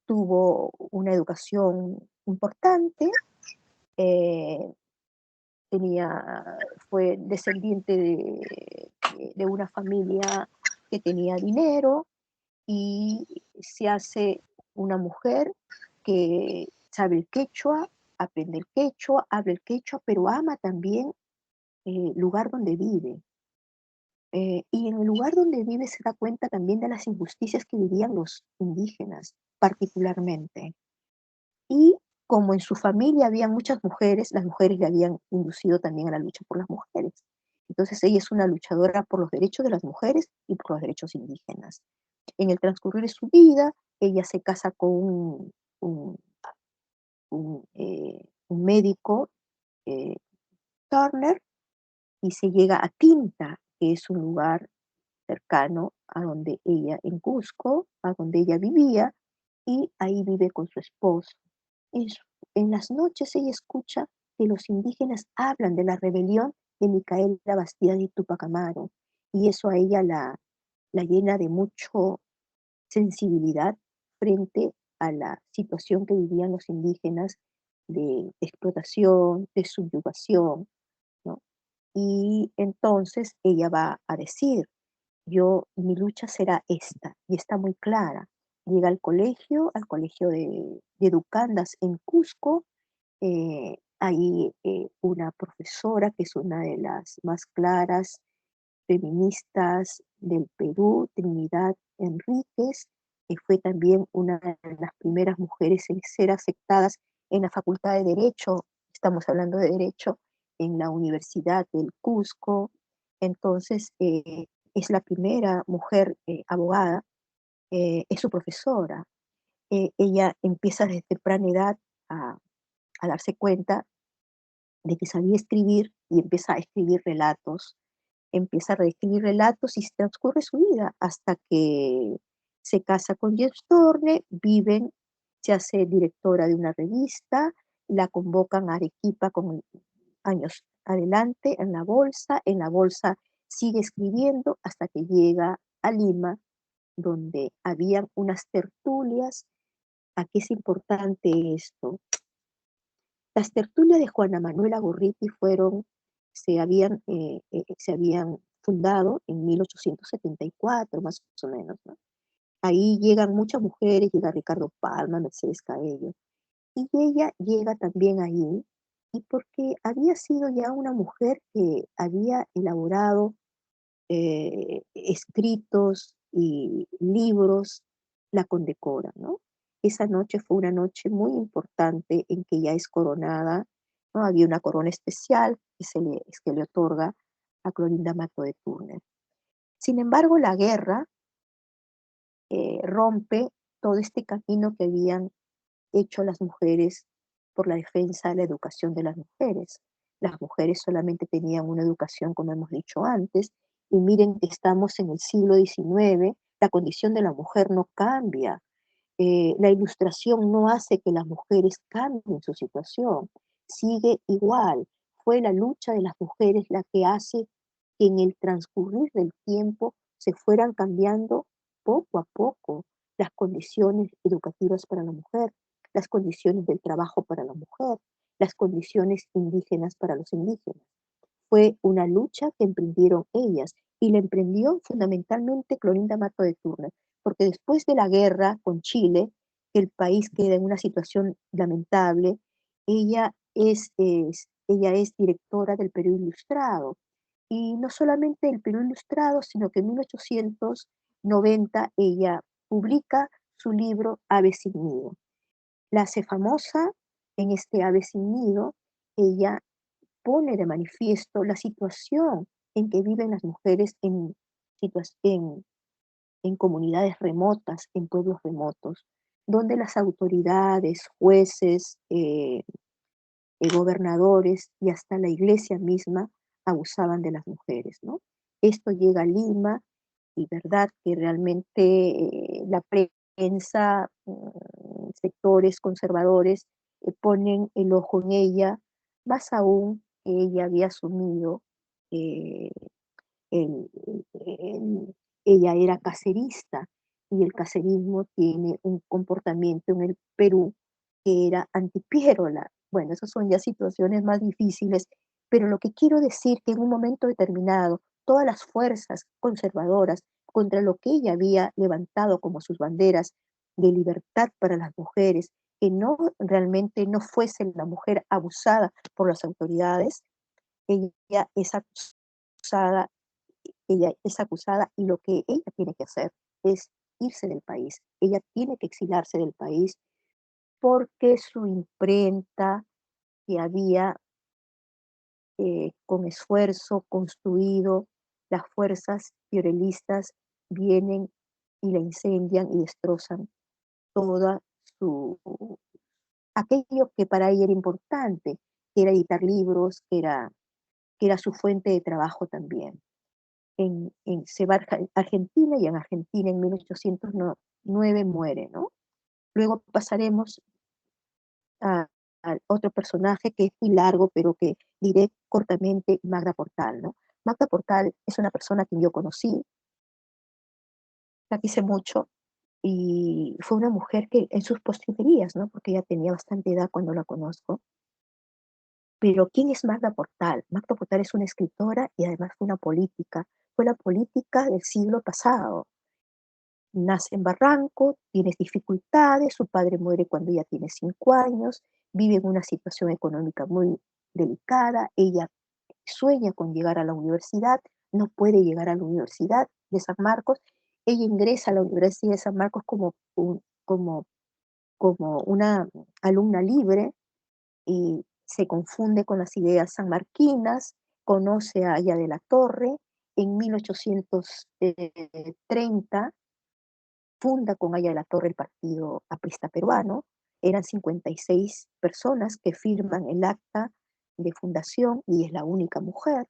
tuvo una educación importante, eh, fue descendiente de una familia que tenía dinero, y se hace una mujer que sabe el quechua, aprende el quechua, habla el quechua, pero ama también el lugar donde vive. Y en el lugar donde vive se da cuenta también de las injusticias que vivían los indígenas, particularmente. Y como en su familia había muchas mujeres, las mujeres le habían inducido también a la lucha por las mujeres. Entonces ella es una luchadora por los derechos de las mujeres y por los derechos indígenas. En el transcurrir de su vida, ella se casa con un, un médico, eh, Turner, y se llega a Tinta, que es un lugar cercano a donde ella, en Cusco, a donde ella vivía, y ahí vive con su esposo. En, en las noches ella escucha que los indígenas hablan de la rebelión de Micaela Bastián y Tupac Amaru, y eso a ella la llena de mucho sensibilidad frente a la situación que vivían los indígenas de explotación, de subyugación, ¿no? Y entonces ella va a decir, mi lucha será esta, y está muy clara. Llega al colegio de Educandas en Cusco, hay una profesora que es una de las más claras feministas del Perú, Trinidad Enríquez, que fue también una de las primeras mujeres en ser aceptadas en la Facultad de Derecho, estamos hablando de Derecho, en la Universidad del Cusco. Entonces, es la primera mujer abogada, es su profesora. Ella empieza desde temprana edad a, a darse cuenta de que sabía escribir y empieza a escribir relatos, empieza a reescribir relatos y transcurre su vida hasta que se casa con Jeff Thorne, viven, se hace directora de una revista, la convocan a Arequipa con años adelante en la bolsa sigue escribiendo hasta que llega a Lima, donde habían unas tertulias. ¿A qué es importante esto? Las tertulias de Juana Manuela Gorriti se habían fundado en 1874, más o menos, ¿no? Ahí llegan muchas mujeres, llega Ricardo Palma, Mercedes Caello, y ella llega también ahí, y porque había sido ya una mujer que había elaborado escritos y libros, la condecoran, ¿no? Esa noche fue una noche muy importante en que ya es coronada, ¿no? Había una corona especial que le otorga a Clorinda Mato de Turner. Sin embargo, la guerra rompe todo este camino que habían hecho las mujeres por la defensa de la educación de las mujeres. Las mujeres solamente tenían una educación, como hemos dicho antes, y miren que estamos en el siglo XIX, la condición de la mujer no cambia. La ilustración no hace que las mujeres cambien su situación, sigue igual. Fue la lucha de las mujeres la que hace que en el transcurrir del tiempo se fueran cambiando poco a poco las condiciones educativas para la mujer, las condiciones del trabajo para la mujer, las condiciones indígenas para los indígenas. Fue una lucha que emprendieron ellas y la emprendió fundamentalmente Clorinda Mato de Turner, porque después de la guerra con Chile, que el país queda en una situación lamentable, ella es directora del Perú Ilustrado. Y no solamente el Perú Ilustrado, sino que en 1890 ella publica su libro Ave sin nido. La hace famosa en este Ave sin nido, ella pone de manifiesto la situación en que viven las mujeres en comunidades remotas, en pueblos remotos, donde las autoridades, jueces, gobernadores y hasta la iglesia misma abusaban de las mujeres, ¿no? Esto llega a Lima y verdad que realmente la prensa, sectores conservadores ponen el ojo en ella, más aún que ella había asumido, eh, el- ella era cacerista y el cacerismo tiene un comportamiento en el Perú que era antipiérola. Bueno, esas son ya situaciones más difíciles, pero lo que quiero decir que en un momento determinado todas las fuerzas conservadoras contra lo que ella había levantado como sus banderas de libertad para las mujeres, que no realmente no fuese la mujer abusada por las autoridades, ella es acusada, ella es acusada y lo que ella tiene que hacer es irse del país. Ella tiene que exilarse del país porque su imprenta que había con esfuerzo construido, las fuerzas fiorelistas vienen y la incendian y destrozan toda su, aquello que para ella era importante, que era editar libros, que era que era su fuente de trabajo también. Se va a Argentina, y en Argentina en 1809 muere, ¿no? Luego pasaremos al otro personaje que es muy largo, pero que diré cortamente, Magda Portal, ¿no? Magda Portal es una persona que yo conocí, la quise mucho, y fue una mujer que en sus postrimerías, ¿no? Porque ella tenía bastante edad cuando la conozco. Pero ¿quién es Magda Portal? Magda Portal es una escritora y además fue una política. Fue la política del siglo pasado. Nace en Barranco, tiene dificultades, su padre muere cuando ella tiene 5 años, vive en una situación económica muy delicada, ella sueña con llegar a la universidad, no puede llegar a la Universidad de San Marcos, ella ingresa a la Universidad de San Marcos como una alumna libre y se confunde con las ideas sanmarquinas, conoce a Aya de la Torre, en 1830 funda con Aya de la Torre el Partido Aprista Peruano, eran 56 personas que firman el acta de fundación y es la única mujer.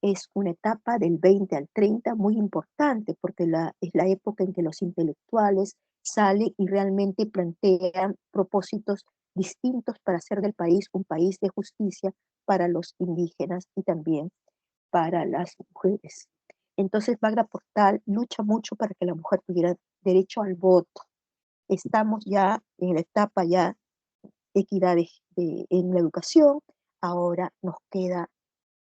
Es una etapa del 20 al 30 muy importante porque es la época en que los intelectuales salen y realmente plantean propósitos distintos para hacer del país un país de justicia para los indígenas y también para las mujeres. Entonces Magda Portal lucha mucho para que la mujer tuviera derecho al voto. Estamos ya en la etapa ya de equidad en la educación, ahora nos queda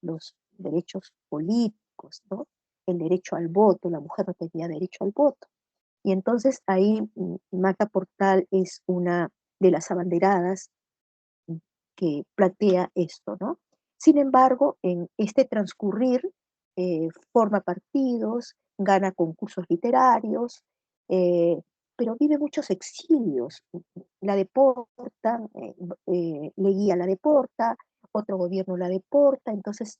los derechos políticos, ¿no? El derecho al voto, la mujer no tenía derecho al voto. Y entonces ahí Magda Portal es una de las abanderadas que plantea esto, ¿no? Sin embargo, en este transcurrir, forma partidos, gana concursos literarios, pero vive muchos exilios. La deportan, Leguía la deporta, otro gobierno la deporta, entonces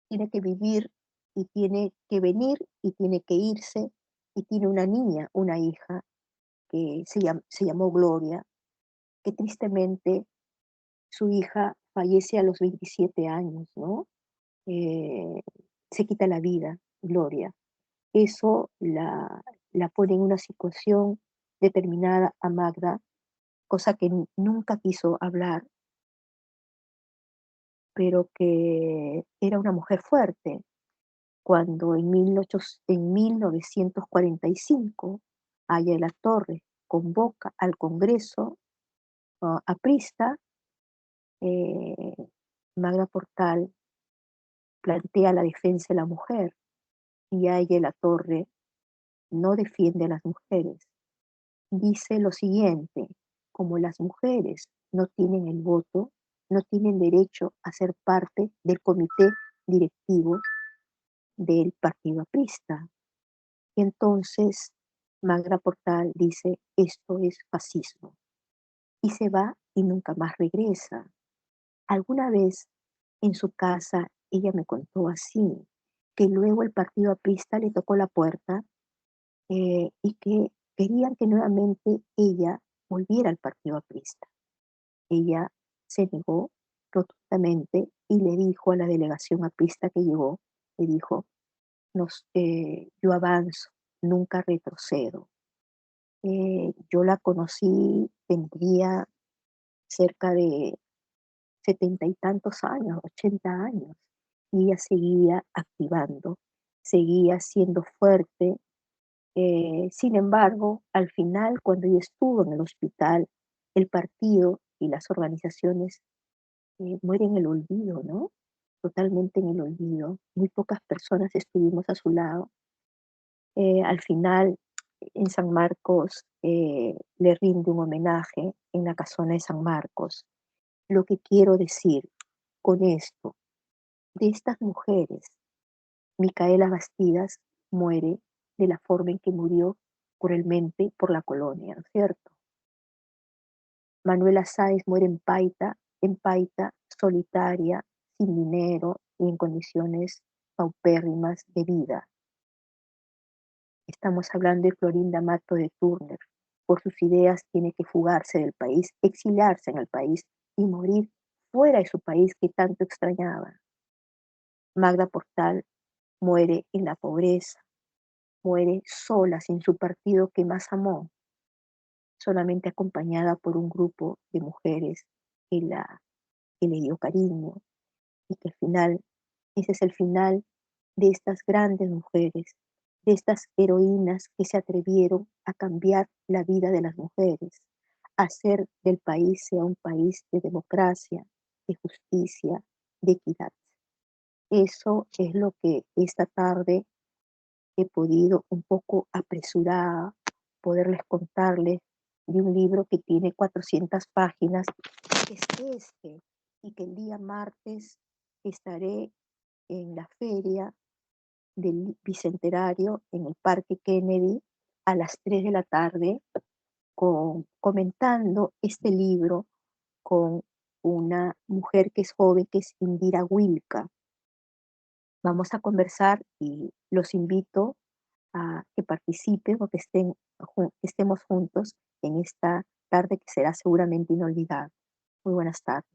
tiene que vivir y tiene que venir y tiene que irse y tiene una niña, una hija que se llamó Gloria, que tristemente su hija fallece a los 27 años, ¿no? Se quita la vida, Gloria. Eso la pone en una situación determinada a Magda, cosa que nunca quiso hablar, pero que era una mujer fuerte. Cuando en 1945 Aya de la Torre convoca al Congreso aprista, eh, Magda Portal plantea la defensa de la mujer y Aya de la Torre no defiende a las mujeres. Dice lo siguiente: como las mujeres no tienen el voto, no tienen derecho a ser parte del comité directivo del partido aprista. Y entonces Magda Portal dice, esto es fascismo. Y se va y nunca más regresa. Alguna vez en su casa ella me contó así, que luego el partido aprista le tocó la puerta y que querían que nuevamente ella volviera al partido aprista. Ella se negó rotundamente y le dijo a la delegación aprista que llegó, le dijo, yo avanzo, nunca retrocedo. Yo la conocí, tendría cerca de 70 y tantos años, 80 años, y ella seguía activando, seguía siendo fuerte. Sin embargo, al final, cuando ella estuvo en el hospital, el partido y las organizaciones mueren en el olvido, ¿no? Totalmente en el olvido. Muy pocas personas estuvimos a su lado. Al final, en San Marcos, le rinde un homenaje en la casona de San Marcos. Lo que quiero decir con esto, de estas mujeres, Micaela Bastidas muere de la forma en que murió cruelmente por la colonia, ¿no es cierto? Manuela Sáenz muere en Paita, solitaria, sin dinero y en condiciones paupérrimas de vida. Estamos hablando de Florinda Mato de Turner. Por sus ideas tiene que fugarse del país, exiliarse en el país y morir fuera de su país que tanto extrañaba. Magda Portal muere en la pobreza, muere sola, sin su partido que más amó, solamente acompañada por un grupo de mujeres que le dio cariño, y que al final, ese es el final de estas grandes mujeres, de estas heroínas que se atrevieron a cambiar la vida de las mujeres, a hacer del país sea un país de democracia, de justicia, de equidad. Eso es lo que esta tarde he podido un poco apresurada poderles contarles de un libro que tiene 400 páginas, que es este, y que el día martes estaré en la feria del Bicentenario en el Parque Kennedy a las 3 de la tarde comentando este libro con una mujer que es joven, que es Indira Wilka. Vamos a conversar y los invito a que participen o que estemos juntos en esta tarde que será seguramente inolvidable. Muy buenas tardes.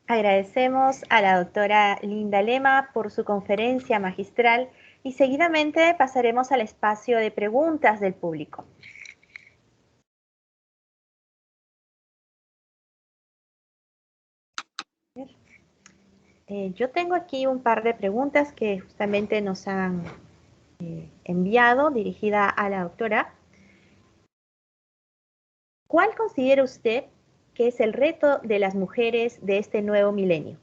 Agradecemos a la doctora Linda Lema por su conferencia magistral y seguidamente pasaremos al espacio de preguntas del público. Yo tengo aquí un par de preguntas que justamente nos han enviado, dirigida a la doctora. ¿Cuál considera usted que es el reto de las mujeres de este nuevo milenio?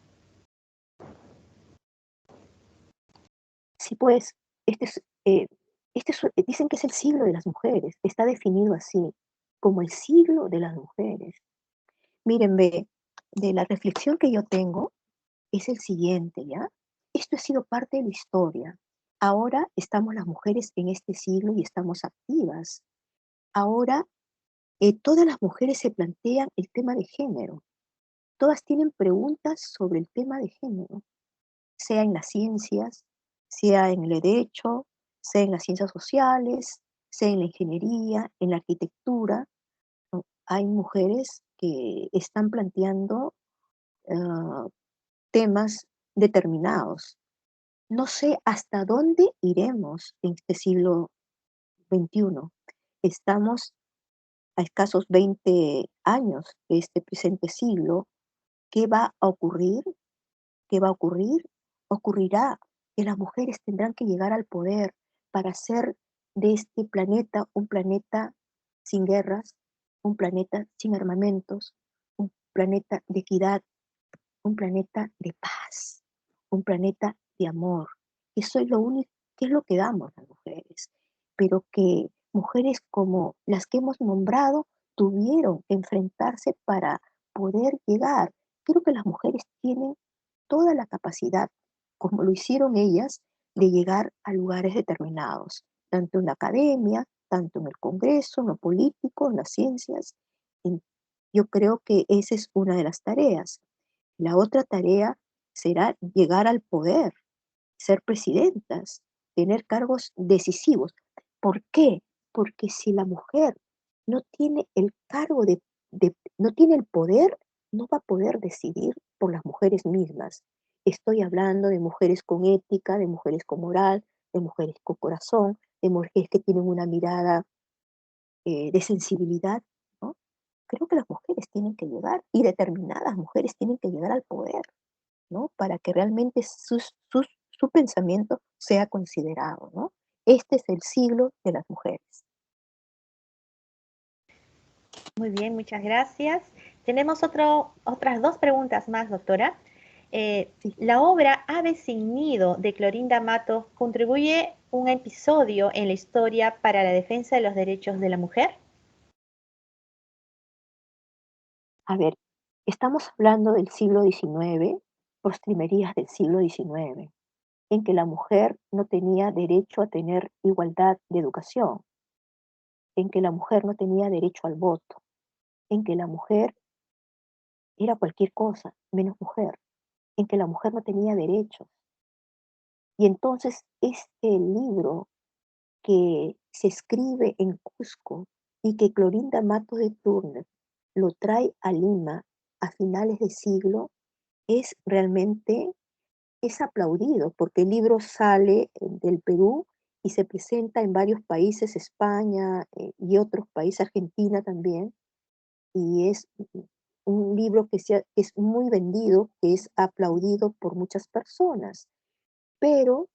Sí, pues, dicen que es el siglo de las mujeres, está definido así, como el siglo de las mujeres. Miren, ve, de la reflexión que yo tengo es el siguiente, ¿ya? Esto ha sido parte de la historia. Ahora estamos las mujeres en este siglo y estamos activas. Ahora todas las mujeres se plantean el tema de género. Todas tienen preguntas sobre el tema de género, sea en las ciencias, sea en el derecho, sea en las ciencias sociales, sea en la ingeniería, en la arquitectura. ¿No? Hay mujeres que están planteando temas determinados. No sé hasta dónde iremos en este siglo XXI. Estamos a escasos 20 años de este presente siglo. ¿Qué va a ocurrir? ¿Qué va a ocurrir? Ocurrirá que las mujeres tendrán que llegar al poder para hacer de este planeta un planeta sin guerras, un planeta sin armamentos, un planeta de equidad, un planeta de paz, un planeta de amor. Eso es lo único, que es lo que damos las mujeres, pero que mujeres como las que hemos nombrado tuvieron que enfrentarse para poder llegar. Creo que las mujeres tienen toda la capacidad, como lo hicieron ellas, de llegar a lugares determinados, tanto en la academia, tanto en el Congreso, en lo político, en las ciencias. Yo creo que esa es una de las tareas. La otra tarea será llegar al poder, ser presidentas, tener cargos decisivos. ¿Por qué? Porque si la mujer no tiene el cargo no tiene el poder, no va a poder decidir por las mujeres mismas. Estoy hablando de mujeres con ética, de mujeres con moral, de mujeres con corazón, de mujeres que tienen una mirada de sensibilidad, ¿no? Creo que las mujeres tienen que llegar, y determinadas mujeres tienen que llegar al poder, ¿no? Para que realmente su pensamiento sea considerado, ¿no? Este es el siglo de las mujeres. Muy bien, muchas gracias. Tenemos otras dos preguntas más, doctora. Sí. La obra Ave sin nido de Clorinda Matos contribuye un episodio en la historia para la defensa de los derechos de la mujer. A ver, estamos hablando del siglo XIX, postrimerías del siglo XIX, en que la mujer no tenía derecho a tener igualdad de educación, en que la mujer no tenía derecho al voto, en que la mujer era cualquier cosa menos mujer, en que la mujer no tenía derechos. Y entonces este libro que se escribe en Cusco y que Clorinda Matos de Turner lo trae a Lima a finales de siglo, es realmente, es aplaudido, porque el libro sale del Perú y se presenta en varios países, España y otros países, Argentina también, y es un libro que es muy vendido, que es aplaudido por muchas personas, pero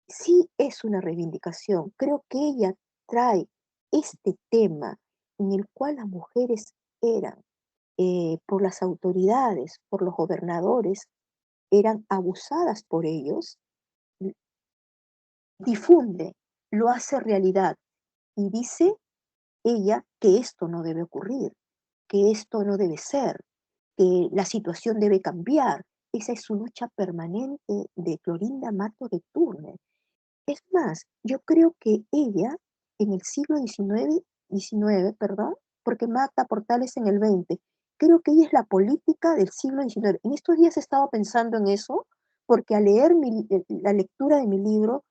sí es una reivindicación. Creo que ella trae este tema en el cual las mujeres eran, por las autoridades, por los gobernadores, eran abusadas por ellos, difunde, lo hace realidad y dice ella que esto no debe ocurrir, que esto no debe ser, que la situación debe cambiar. Esa es su lucha permanente de Clorinda Mato de Turner. Es más, yo creo que ella en el siglo XIX, perdón, porque mata Portales en el XX, creo que ella es la política del siglo XIX. En estos días he estado pensando en eso, porque al leer la lectura de mi libro,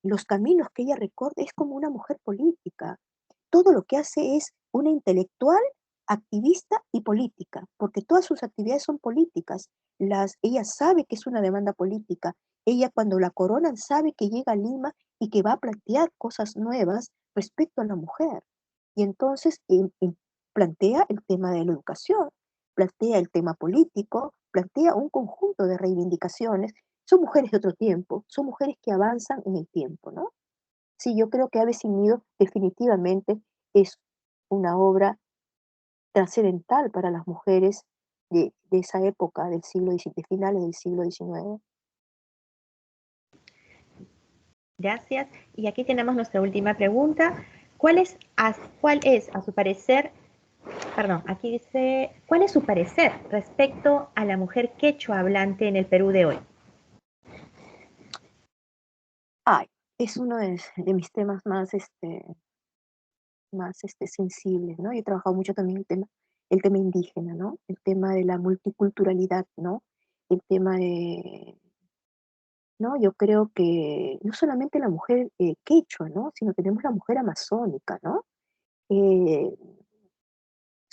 los caminos que ella recorre es como una mujer política. Todo lo que hace es una intelectual, activista y política, porque todas sus actividades son políticas. Ella sabe que es una demanda política. Ella cuando la coronan sabe que llega a Lima y que va a plantear cosas nuevas respecto a la mujer. Y entonces plantea el tema de la educación, plantea el tema político, plantea un conjunto de reivindicaciones. Son mujeres de otro tiempo, son mujeres que avanzan en el tiempo, ¿no? Sí, yo creo que Ave sin nido definitivamente es una obra trascendental para las mujeres de esa época del siglo XIX, finales del siglo XIX. Gracias. Y aquí tenemos nuestra última pregunta. ¿Cuál es, a su parecer, perdón, aquí dice, cuál es su parecer respecto a la mujer quechua hablante en el Perú de hoy? Ay, es uno de mis temas más sensibles, ¿no? Yo he trabajado mucho también el tema indígena, ¿no? El tema de la multiculturalidad, ¿no? El tema de, ¿no? Yo creo que no solamente la mujer quechua, ¿no? Sino tenemos la mujer amazónica, ¿no? Eh,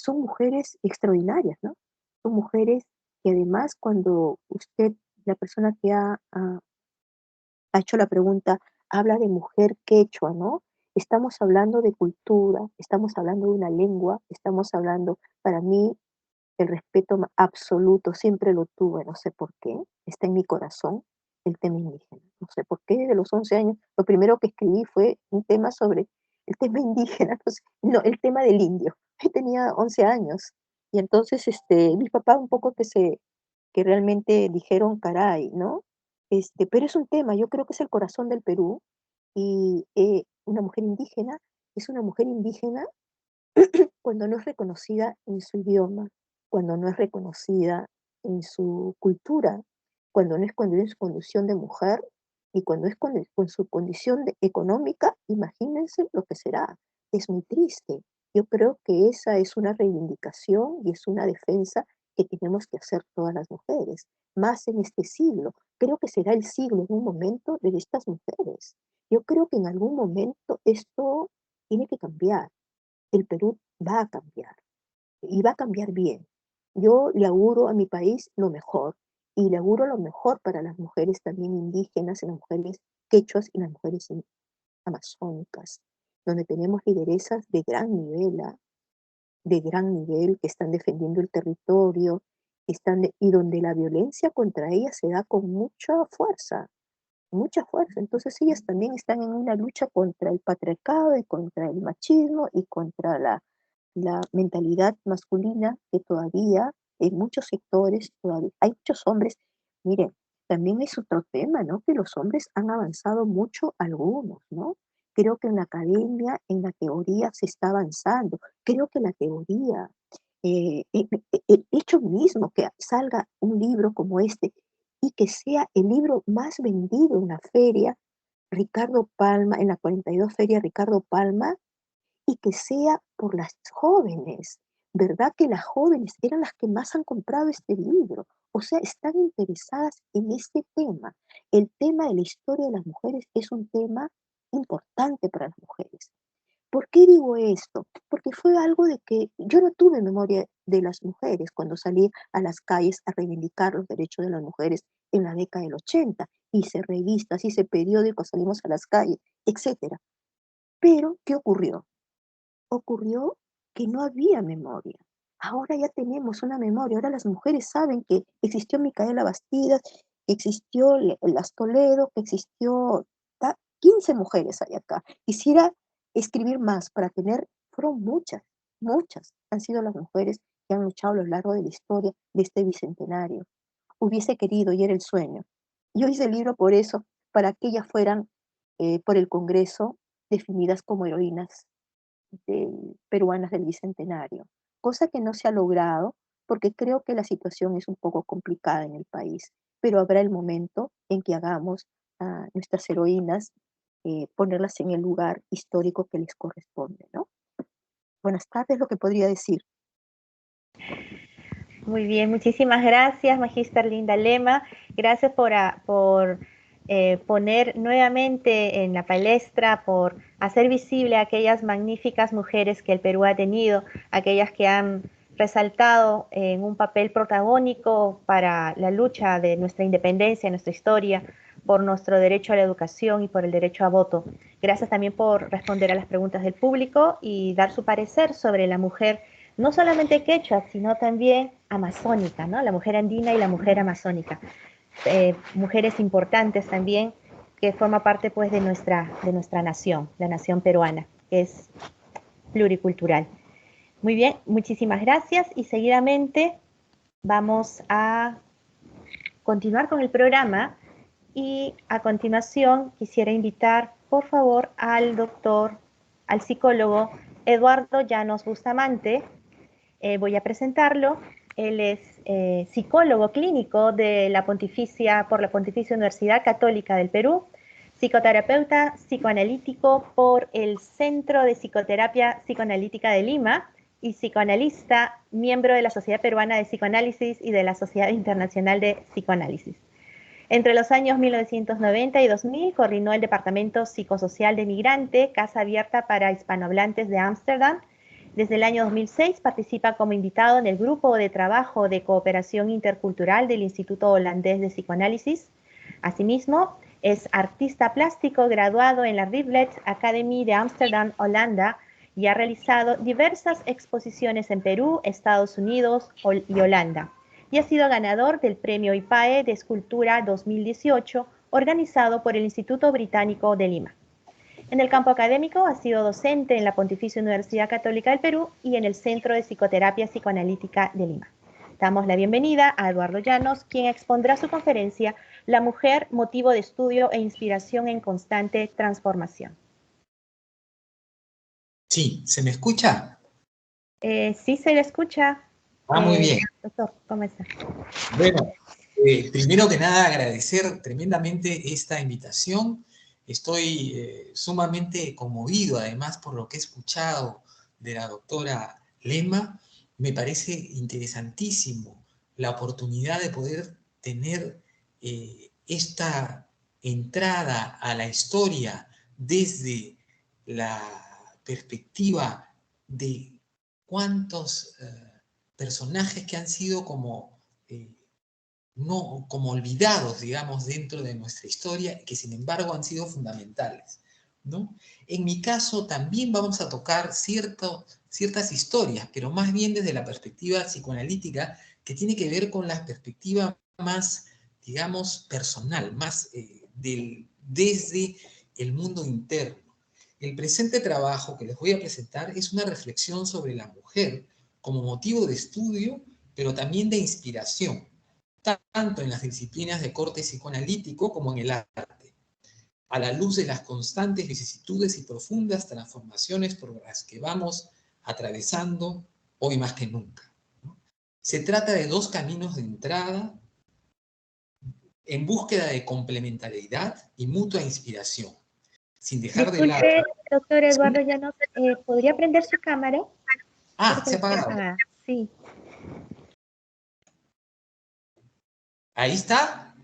Son mujeres extraordinarias, ¿no? Son mujeres que además cuando usted, la persona que ha hecho la pregunta, habla de mujer quechua, ¿no? Estamos hablando de cultura, estamos hablando de una lengua, estamos hablando, para mí, el respeto absoluto, siempre lo tuve, no sé por qué, está en mi corazón el tema indígena. No sé por qué, desde los 11 años, lo primero que escribí fue un tema sobre el tema indígena, no, sé, no, el tema del indio. Yo tenía 11 años y entonces mis papás un poco que realmente dijeron, caray, ¿no? Pero es un tema, yo creo que es el corazón del Perú y una mujer indígena es una mujer indígena cuando no es reconocida en su idioma, cuando no es reconocida en su cultura, cuando es condición de mujer y cuando es con su condición económica, imagínense lo que será. Es muy triste. Yo creo que esa es una reivindicación y es una defensa que tenemos que hacer todas las mujeres, más en este siglo. Creo que será el siglo en un momento de estas mujeres. Yo creo que en algún momento esto tiene que cambiar. El Perú va a cambiar y va a cambiar bien. Yo le auguro a mi país lo mejor y le auguro lo mejor para las mujeres también indígenas y las mujeres quechuas y las mujeres amazónicas, donde tenemos lideresas de gran nivel, de gran nivel que están defendiendo el territorio y donde la violencia contra ellas se da con mucha fuerza, mucha fuerza. Entonces ellas también están en una lucha contra el patriarcado y contra el machismo y contra la mentalidad masculina que todavía en muchos sectores todavía hay muchos hombres. Miren, también es otro tema, ¿no? Que los hombres han avanzado mucho algunos, ¿no? Creo que en la academia, en la teoría se está avanzando. Creo que la teoría, el hecho mismo que salga un libro como este y que sea el libro más vendido en la feria, Ricardo Palma, en la 42 Feria Ricardo Palma, y que sea por las jóvenes, ¿verdad? Que las jóvenes eran las que más han comprado este libro, o sea, están interesadas en este tema. El tema de la historia de las mujeres es un tema importante para las mujeres. ¿Por qué digo esto? Porque fue algo de que yo no tuve memoria de las mujeres cuando salí a las calles a reivindicar los derechos de las mujeres en la década del 80. Hice revistas, hice periódicos, salimos a las calles, etc. Pero, ¿qué ocurrió? Ocurrió que no había memoria. Ahora ya tenemos una memoria, ahora las mujeres saben que existió Micaela Bastidas, que existió Las Toledo, que existió 15 mujeres hay acá. Quisiera escribir más para tener, fueron muchas, muchas han sido las mujeres que han luchado a lo largo de la historia de este bicentenario. Hubiese querido y era el sueño. Yo hice el libro por eso, para que ellas fueran por el Congreso definidas como heroínas peruanas del Bicentenario, cosa que no se ha logrado porque creo que la situación es un poco complicada en el país, pero habrá el momento en que hagamos a nuestras heroínas, ponerlas en el lugar histórico que les corresponde, ¿no? Buenas tardes, lo que podría decir. Muy bien, muchísimas gracias, Magíster Linda Lema. Gracias por poner nuevamente en la palestra, por hacer visible a aquellas magníficas mujeres que el Perú ha tenido, aquellas que han resaltado en un papel protagónico para la lucha de nuestra independencia, nuestra historia, por nuestro derecho a la educación y por el derecho a voto. Gracias también por responder a las preguntas del público y dar su parecer sobre la mujer, no solamente quechua, sino también amazónica, ¿no? La mujer andina y la mujer amazónica. Mujeres importantes también, que forma parte pues de nuestra nación, la nación peruana, que es pluricultural. Muy bien, muchísimas gracias y seguidamente vamos a continuar con el programa y a continuación quisiera invitar por favor al psicólogo Eduardo Llanos Bustamante. Voy a presentarlo. Él es psicólogo clínico por la Pontificia Universidad Católica del Perú, psicoterapeuta psicoanalítico por el Centro de Psicoterapia Psicoanalítica de Lima y psicoanalista, miembro de la Sociedad Peruana de Psicoanálisis y de la Sociedad Internacional de Psicoanálisis. Entre los años 1990 y 2000 coordinó el Departamento Psicosocial de Migrante, Casa Abierta para Hispanohablantes de Ámsterdam. Desde el año 2006 participa como invitado en el Grupo de Trabajo de Cooperación Intercultural del Instituto Holandés de Psicoanálisis. Asimismo, es artista plástico graduado en la Rivlet Academy de Ámsterdam, Holanda, y ha realizado diversas exposiciones en Perú, Estados Unidos y Holanda. Y ha sido ganador del Premio IPAE de Escultura 2018, organizado por el Instituto Británico de Lima. En el campo académico ha sido docente en la Pontificia Universidad Católica del Perú y en el Centro de Psicoterapia Psicoanalítica de Lima. Damos la bienvenida a Eduardo Llanos, quien expondrá su conferencia La mujer, motivo de estudio e inspiración en constante transformación. Sí, ¿se me escucha? Sí, se le escucha. Muy bien. Doctor, ¿cómo está? Bueno, primero que nada agradecer tremendamente esta invitación. Estoy sumamente conmovido además por lo que he escuchado de la doctora Lema. Me parece interesantísimo la oportunidad de poder tener esta entrada a la historia desde la perspectiva de cuántos personajes que han sido no como olvidados, digamos, dentro de nuestra historia, que sin embargo han sido fundamentales, ¿no? En mi caso también vamos a tocar ciertas historias, pero más bien desde la perspectiva psicoanalítica, que tiene que ver con la perspectiva más, digamos, personal, más desde el mundo interno. El presente trabajo que les voy a presentar es una reflexión sobre la mujer como motivo de estudio, pero también de inspiración, tanto en las disciplinas de corte psicoanalítico como en el arte, a la luz de las constantes vicisitudes y profundas transformaciones por las que vamos atravesando hoy más que nunca, ¿no? Se trata de dos caminos de entrada en búsqueda de complementariedad y mutua inspiración, sin dejar de lado... Doctor Eduardo Llanos, ¿podría prender su cámara? Se ha apagado. Sí. ¿Ahí está?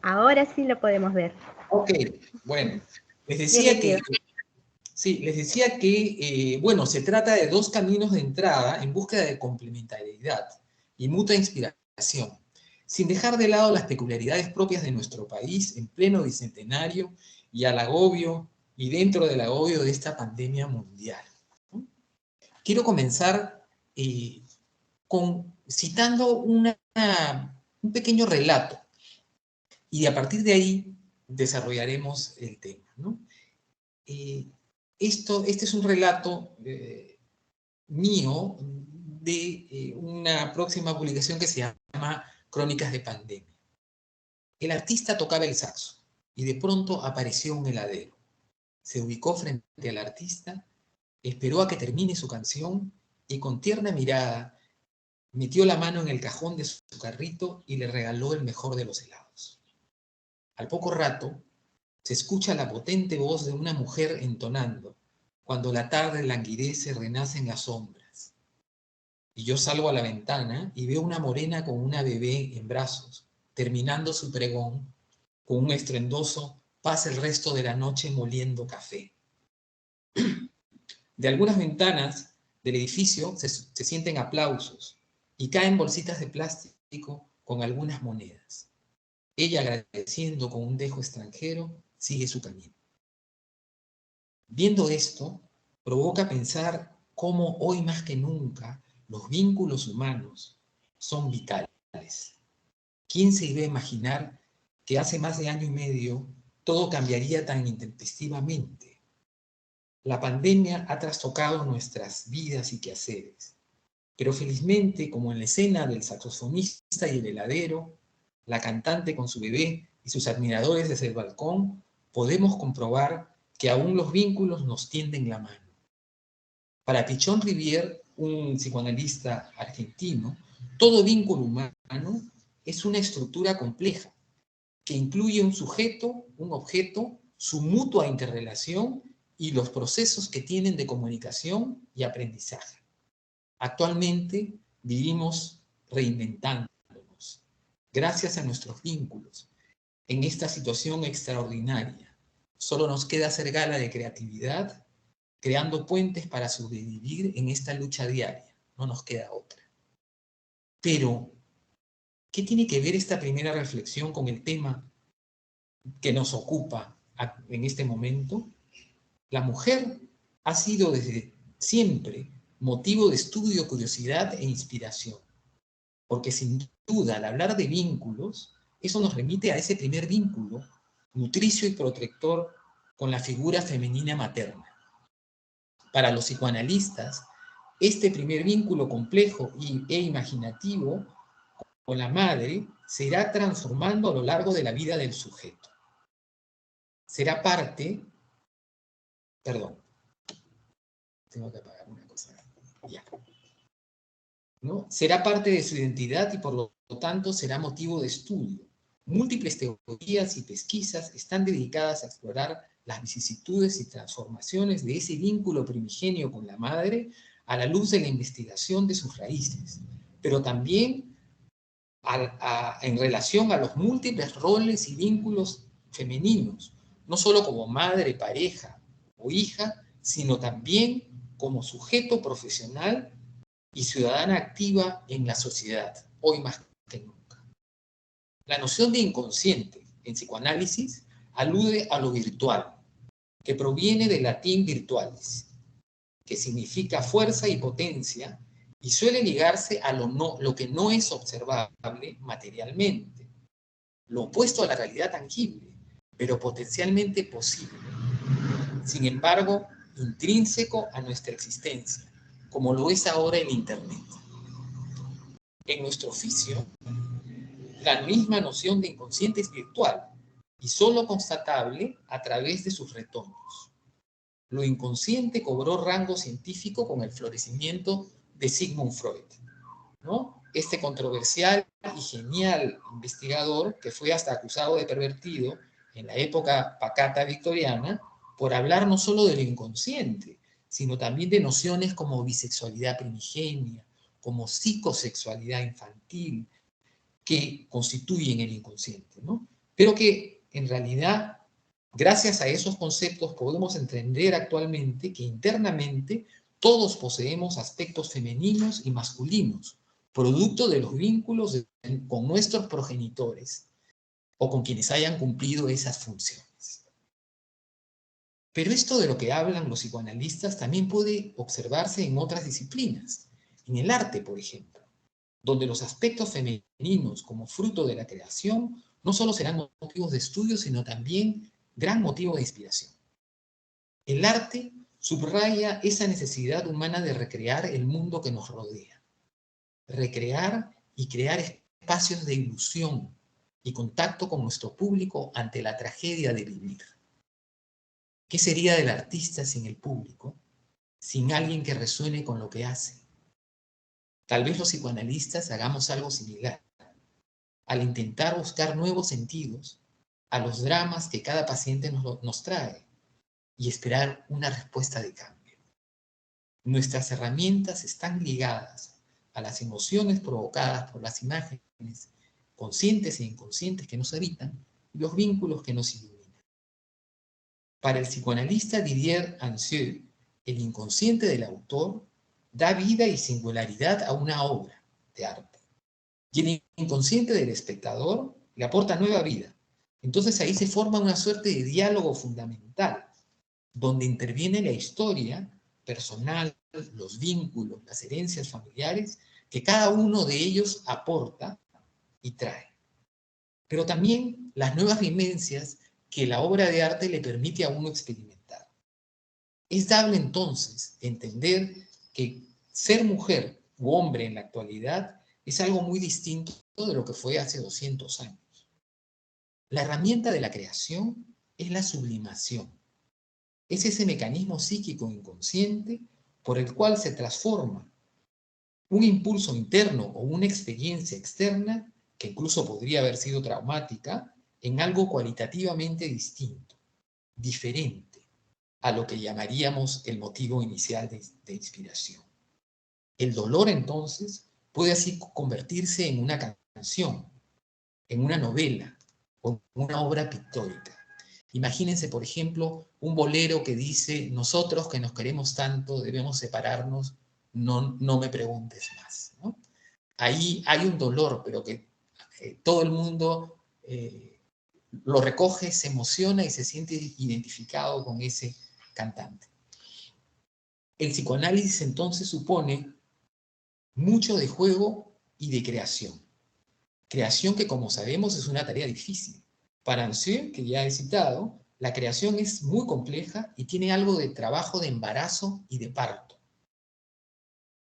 Ahora sí lo podemos ver. Ok, bueno. Les decía que Sí, les decía que, bueno, se trata de dos caminos de entrada en búsqueda de complementariedad y mutua inspiración, sin dejar de lado las peculiaridades propias de nuestro país en pleno bicentenario y al agobio y dentro del agobio de esta pandemia mundial, ¿no? Quiero comenzar citando un pequeño relato y a partir de ahí desarrollaremos el tema, ¿no? Este es un relato mío de una próxima publicación que se llama Crónicas de Pandemia. El artista tocaba el saxo y de pronto apareció un heladero. Se ubicó frente al artista, esperó a que termine su canción y con tierna mirada metió la mano en el cajón de su carrito y le regaló el mejor de los helados. Al poco rato, se escucha la potente voz de una mujer entonando: cuando la tarde languidece, renacen las sombras. Y yo salgo a la ventana y veo una morena con una bebé en brazos, terminando su pregón con un estruendoso: pasa el resto de la noche moliendo café. De algunas ventanas del edificio se sienten aplausos y caen bolsitas de plástico con algunas monedas. Ella, agradeciendo con un dejo extranjero, sigue su camino. Viendo esto, provoca pensar cómo hoy más que nunca los vínculos humanos son vitales. ¿Quién se iba a imaginar que hace más de año y medio todo cambiaría tan intempestivamente? La pandemia ha trastocado nuestras vidas y quehaceres, pero felizmente, como en la escena del saxofonista y el heladero, la cantante con su bebé y sus admiradores desde el balcón, podemos comprobar que aún los vínculos nos tienden la mano. Para Pichon Rivière, un psicoanalista argentino, todo vínculo humano es una estructura compleja que incluye un sujeto, un objeto, su mutua interrelación y los procesos que tienen de comunicación y aprendizaje. Actualmente vivimos reinventándonos gracias a nuestros vínculos en esta situación extraordinaria. Solo nos queda hacer gala de creatividad, creando puentes para sobrevivir en esta lucha diaria. No nos queda otra. Pero, ¿qué tiene que ver esta primera reflexión con el tema que nos ocupa en este momento? La mujer ha sido desde siempre motivo de estudio, curiosidad e inspiración. Porque sin duda, al hablar de vínculos, eso nos remite a ese primer vínculo nutricio y protector con la figura femenina materna. Para los psicoanalistas, este primer vínculo complejo e imaginativo con la madre se irá transformando a lo largo de la vida del sujeto. Será parte, perdón, tengo que apagar una cosa, ya. ¿No? Será parte de su identidad y por lo tanto será motivo de estudio. Múltiples teorías y pesquisas están dedicadas a explorar las vicisitudes y transformaciones de ese vínculo primigenio con la madre a la luz de la investigación de sus raíces, pero también en relación a los múltiples roles y vínculos femeninos, no solo como madre, pareja o hija, sino también como sujeto profesional y ciudadana activa en la sociedad, hoy más que nunca. La noción de inconsciente en psicoanálisis alude a lo virtual, que proviene del latín virtualis, que significa fuerza y potencia, y suele ligarse a lo que no es observable materialmente, lo opuesto a la realidad tangible, pero potencialmente posible. Sin embargo, intrínseco a nuestra existencia, como lo es ahora el Internet. En nuestro oficio, la misma noción de inconsciente es virtual y solo constatable a través de sus retornos. Lo inconsciente cobró rango científico con el florecimiento de Sigmund Freud, ¿no? Este controversial y genial investigador que fue hasta acusado de pervertido en la época pacata victoriana por hablar no solo de lo inconsciente, sino también de nociones como bisexualidad primigenia, como psicosexualidad infantil, que constituyen el inconsciente, ¿no? Pero que en realidad Gracias a esos conceptos podemos entender actualmente que internamente todos poseemos aspectos femeninos y masculinos, producto de los vínculos con nuestros progenitores o con quienes hayan cumplido esas funciones. Pero esto de lo que hablan los psicoanalistas también puede observarse en otras disciplinas, en el arte, por ejemplo, donde los aspectos femeninos como fruto de la creación no solo serán motivos de estudio, sino también gran motivo de inspiración. El arte subraya esa necesidad humana de recrear el mundo que nos rodea, recrear y crear espacios de ilusión y contacto con nuestro público ante la tragedia de vivir. ¿Qué sería del artista sin el público, sin alguien que resuene con lo que hace? Tal vez los psicoanalistas hagamos algo similar, al intentar buscar nuevos sentidos a los dramas que cada paciente nos trae y esperar una respuesta de cambio. Nuestras herramientas están ligadas a las emociones provocadas por las imágenes, conscientes e inconscientes que nos habitan, y los vínculos que nos iluminan. Para el psicoanalista Didier Ansieux, el inconsciente del autor da vida y singularidad a una obra de arte. Y el inconsciente del espectador le aporta nueva vida. Entonces ahí se forma una suerte de diálogo fundamental, donde interviene la historia personal, los vínculos, las herencias familiares, que cada uno de ellos aporta y trae. Pero también las nuevas vivencias que la obra de arte le permite a uno experimentar. Es dable entonces entender que ser mujer u hombre en la actualidad es algo muy distinto de lo que fue hace 200 años. La herramienta de la creación es la sublimación. Es ese mecanismo psíquico inconsciente por el cual se transforma un impulso interno o una experiencia externa, que incluso podría haber sido traumática, en algo cualitativamente distinto, diferente a lo que llamaríamos el motivo inicial de inspiración. El dolor, entonces, puede así convertirse en una canción, en una novela o en una obra pictórica. Imagínense, por ejemplo, un bolero que dice: nosotros que nos queremos tanto debemos separarnos, no me preguntes más, ¿no? Ahí hay un dolor, pero que todo el mundo lo recoge, se emociona y se siente identificado con ese cantante. El psicoanálisis entonces supone mucho de juego y de creación. Creación que, como sabemos, es una tarea difícil. Para Ansieux, que ya he citado, la creación es muy compleja y tiene algo de trabajo de embarazo y de parto,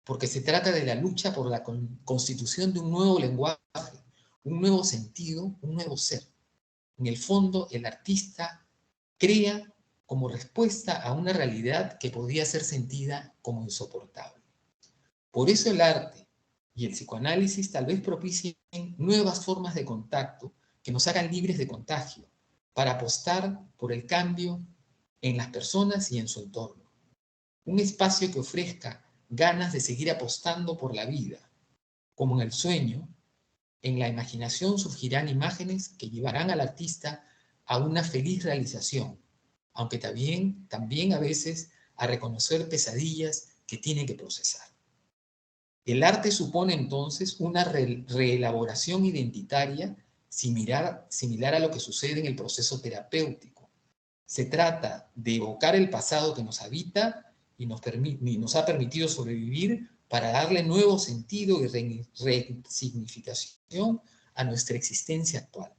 porque se trata de la lucha por la constitución de un nuevo lenguaje, un nuevo sentido, un nuevo ser. En el fondo, el artista crea como respuesta a una realidad que podía ser sentida como insoportable. Por eso el arte y el psicoanálisis tal vez propicien nuevas formas de contacto que nos hagan libres de contagio, para apostar por el cambio en las personas y en su entorno. Un espacio que ofrezca ganas de seguir apostando por la vida. Como en el sueño, en la imaginación surgirán imágenes que llevarán al artista a una feliz realización, aunque también a veces a reconocer pesadillas que tiene que procesar. El arte supone entonces una reelaboración identitaria similar a lo que sucede en el proceso terapéutico. Se trata de evocar el pasado que nos habita y nos ha permitido sobrevivir, para darle nuevo sentido y resignificación a nuestra existencia actual.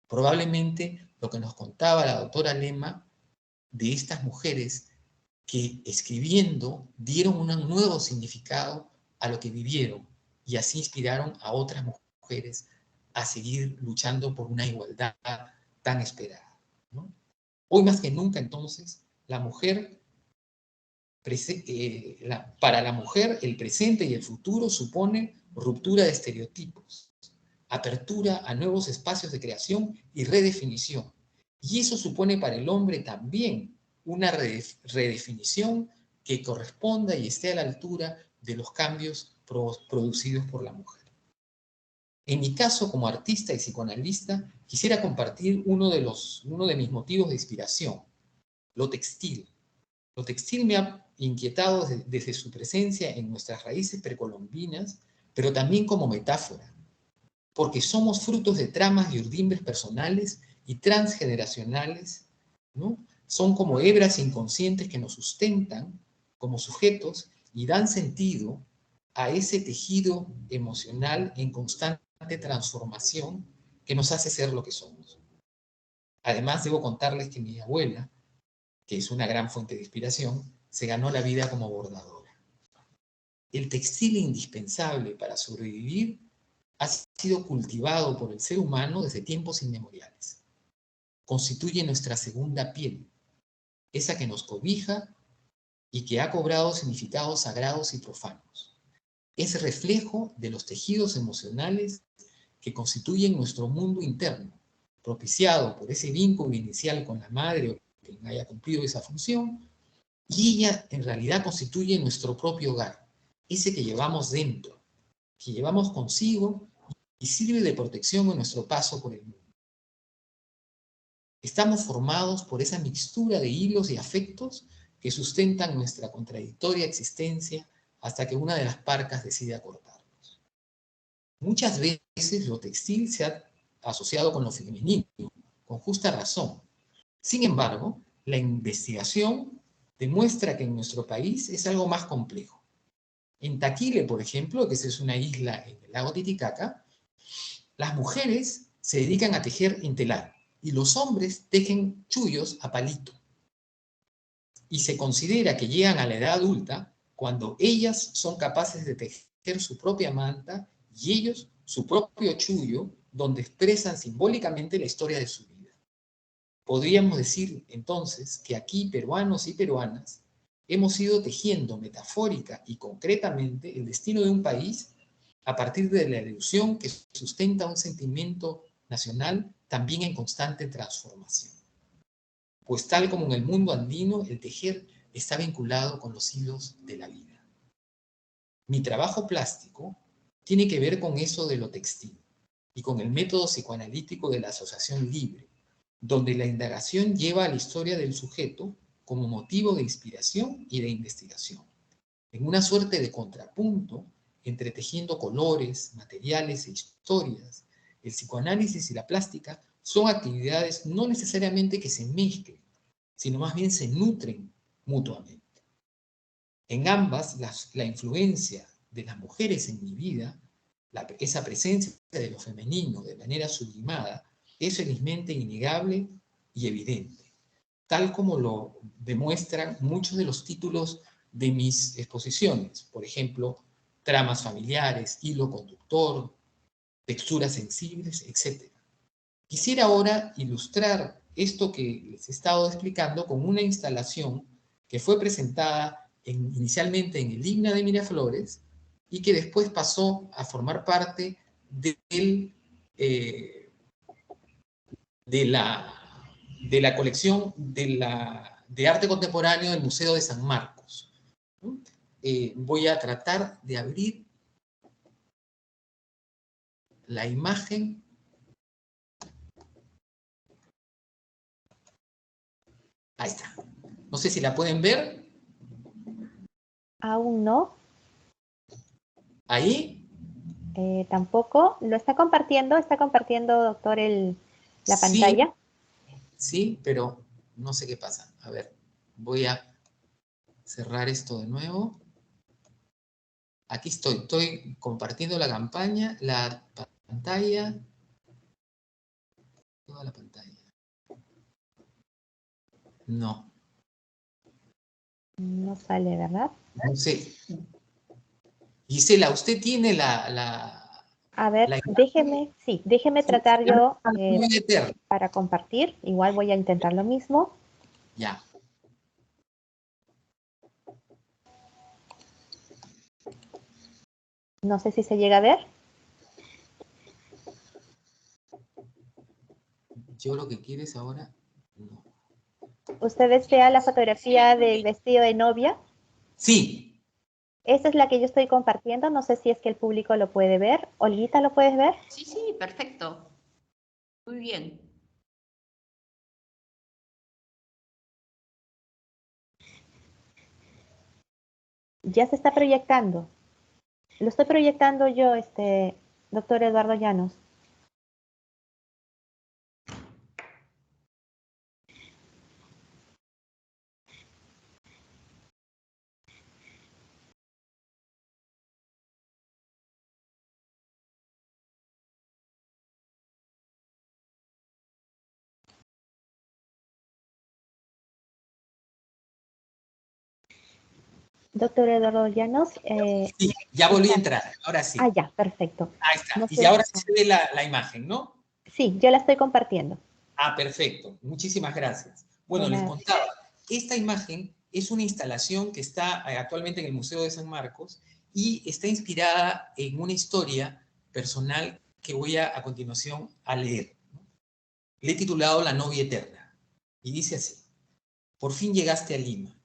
Probablemente lo que nos contaba la doctora Lema de estas mujeres que, escribiendo, dieron un nuevo significado a lo que vivieron y así inspiraron a otras mujeres a seguir luchando por una igualdad tan esperada, ¿no? Hoy más que nunca, entonces, para la mujer el presente y el futuro supone ruptura de estereotipos, apertura a nuevos espacios de creación y redefinición. Y eso supone para el hombre también una redefinición que corresponda y esté a la altura de los cambios producidos por la mujer. En mi caso, como artista y psicoanalista, quisiera compartir uno de mis motivos de inspiración, lo textil. Lo textil me ha inquietado desde su presencia en nuestras raíces precolombinas, pero también como metáfora, porque somos frutos de tramas y urdimbres personales y transgeneracionales, ¿no? Son como hebras inconscientes que nos sustentan como sujetos y dan sentido a ese tejido emocional en constante transformación que nos hace ser lo que somos. Además, debo contarles que mi abuela, que es una gran fuente de inspiración, se ganó la vida como bordadora. El textil indispensable para sobrevivir ha sido cultivado por el ser humano desde tiempos inmemoriales. Constituye nuestra segunda piel, esa que nos cobija y que ha cobrado significados sagrados y profanos. Es reflejo de los tejidos emocionales que constituyen nuestro mundo interno, propiciado por ese vínculo inicial con la madre o quien haya cumplido esa función, y ella en realidad constituye nuestro propio hogar, ese que llevamos dentro, que llevamos consigo y sirve de protección en nuestro paso por el mundo. Estamos formados por esa mixtura de hilos y afectos que sustentan nuestra contradictoria existencia hasta que una de las parcas decide acortarnos. Muchas veces lo textil se ha asociado con lo femenino, con justa razón. Sin embargo, la investigación demuestra que en nuestro país es algo más complejo. En Taquile, por ejemplo, que es una isla en el lago Titicaca, las mujeres se dedican a tejer en telar y los hombres tejen chullos a palito. Y se considera que llegan a la edad adulta cuando ellas son capaces de tejer su propia manta y ellos su propio chullo, donde expresan simbólicamente la historia de su vida. Podríamos decir entonces que aquí peruanos y peruanas hemos ido tejiendo metafórica y concretamente el destino de un país a partir de la ilusión que sustenta un sentimiento nacional también en constante transformación. Pues tal como en el mundo andino, el tejer está vinculado con los hilos de la vida. Mi trabajo plástico tiene que ver con eso de lo textil y con el método psicoanalítico de la asociación libre, donde la indagación lleva a la historia del sujeto como motivo de inspiración y de investigación, en una suerte de contrapunto entre tejiendo colores, materiales e historias. El psicoanálisis y la plástica son actividades no necesariamente que se mezclen, sino más bien se nutren mutuamente. En ambas, la influencia de las mujeres en mi vida, esa presencia de lo femenino de manera sublimada, es felizmente innegable y evidente, tal como lo demuestran muchos de los títulos de mis exposiciones, por ejemplo, tramas familiares, hilo conductor, texturas sensibles, etc. Quisiera ahora ilustrar esto que les he estado explicando con una instalación que fue presentada inicialmente en el IGNA de Miraflores y que después pasó a formar parte de la colección de arte contemporáneo del Museo de San Marcos. Voy a tratar de abrir la imagen. Ahí está. No sé si la pueden ver. Aún no. ¿Ahí? Tampoco. ¿Lo está compartiendo? ¿Está compartiendo, doctor, la Sí, pantalla? sí, pero no sé qué pasa. A ver, voy a cerrar esto de nuevo. Aquí estoy compartiendo la campaña, la pantalla, toda la pantalla. No. No sale, ¿verdad? No sé. Gisela, usted tiene A ver, déjeme tratar yo para compartir. Igual voy a intentar lo mismo. Ya. No sé si se llega a ver. Yo lo que quiero es ahora. No. ¿Usted desea la fotografía del vestido de novia? Sí. Esa es la que yo estoy compartiendo. No sé si es que el público lo puede ver. Olguita, ¿lo puedes ver? Sí, sí, perfecto. Muy bien. Ya se está proyectando. Lo estoy proyectando yo, doctor Eduardo Llanos. Doctor Eduardo Llanos. Sí, ya volví a entrar, ahora sí. Ah, ya, perfecto. Ahí está. No Y sé. ahora sí se ve la imagen, ¿no? Sí, yo la estoy compartiendo. Ah, perfecto. Muchísimas gracias. De Bueno, les nada. contaba, esta imagen es una instalación que está actualmente en el Museo de San Marcos y está inspirada en una historia personal que voy a continuación a leer. Le he titulado La novia eterna y dice así: por fin llegaste a Lima.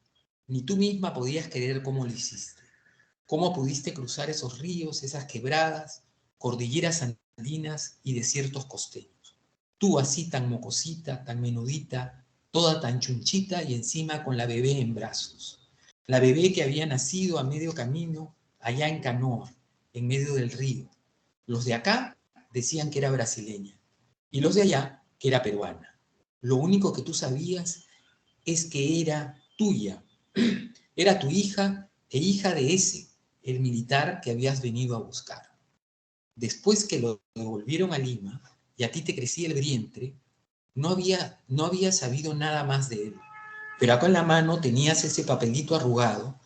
Ni tú misma podías creer cómo lo hiciste. Cómo pudiste cruzar esos ríos, esas quebradas, cordilleras andinas y desiertos costeños. Tú así tan mocosita, tan menudita, toda tan chunchita y encima con la bebé en brazos. La bebé que había nacido a medio camino, allá en Canoa, en medio del río. Los de acá decían que era brasileña y los de allá que era peruana. Lo único que tú sabías es que era tuya. Era tu hija e hija de ese, el militar que habías venido a buscar. Después que lo devolvieron a Lima y a ti te crecía el vientre, no había sabido nada más de él. Pero acá en la mano tenías ese papelito arrugado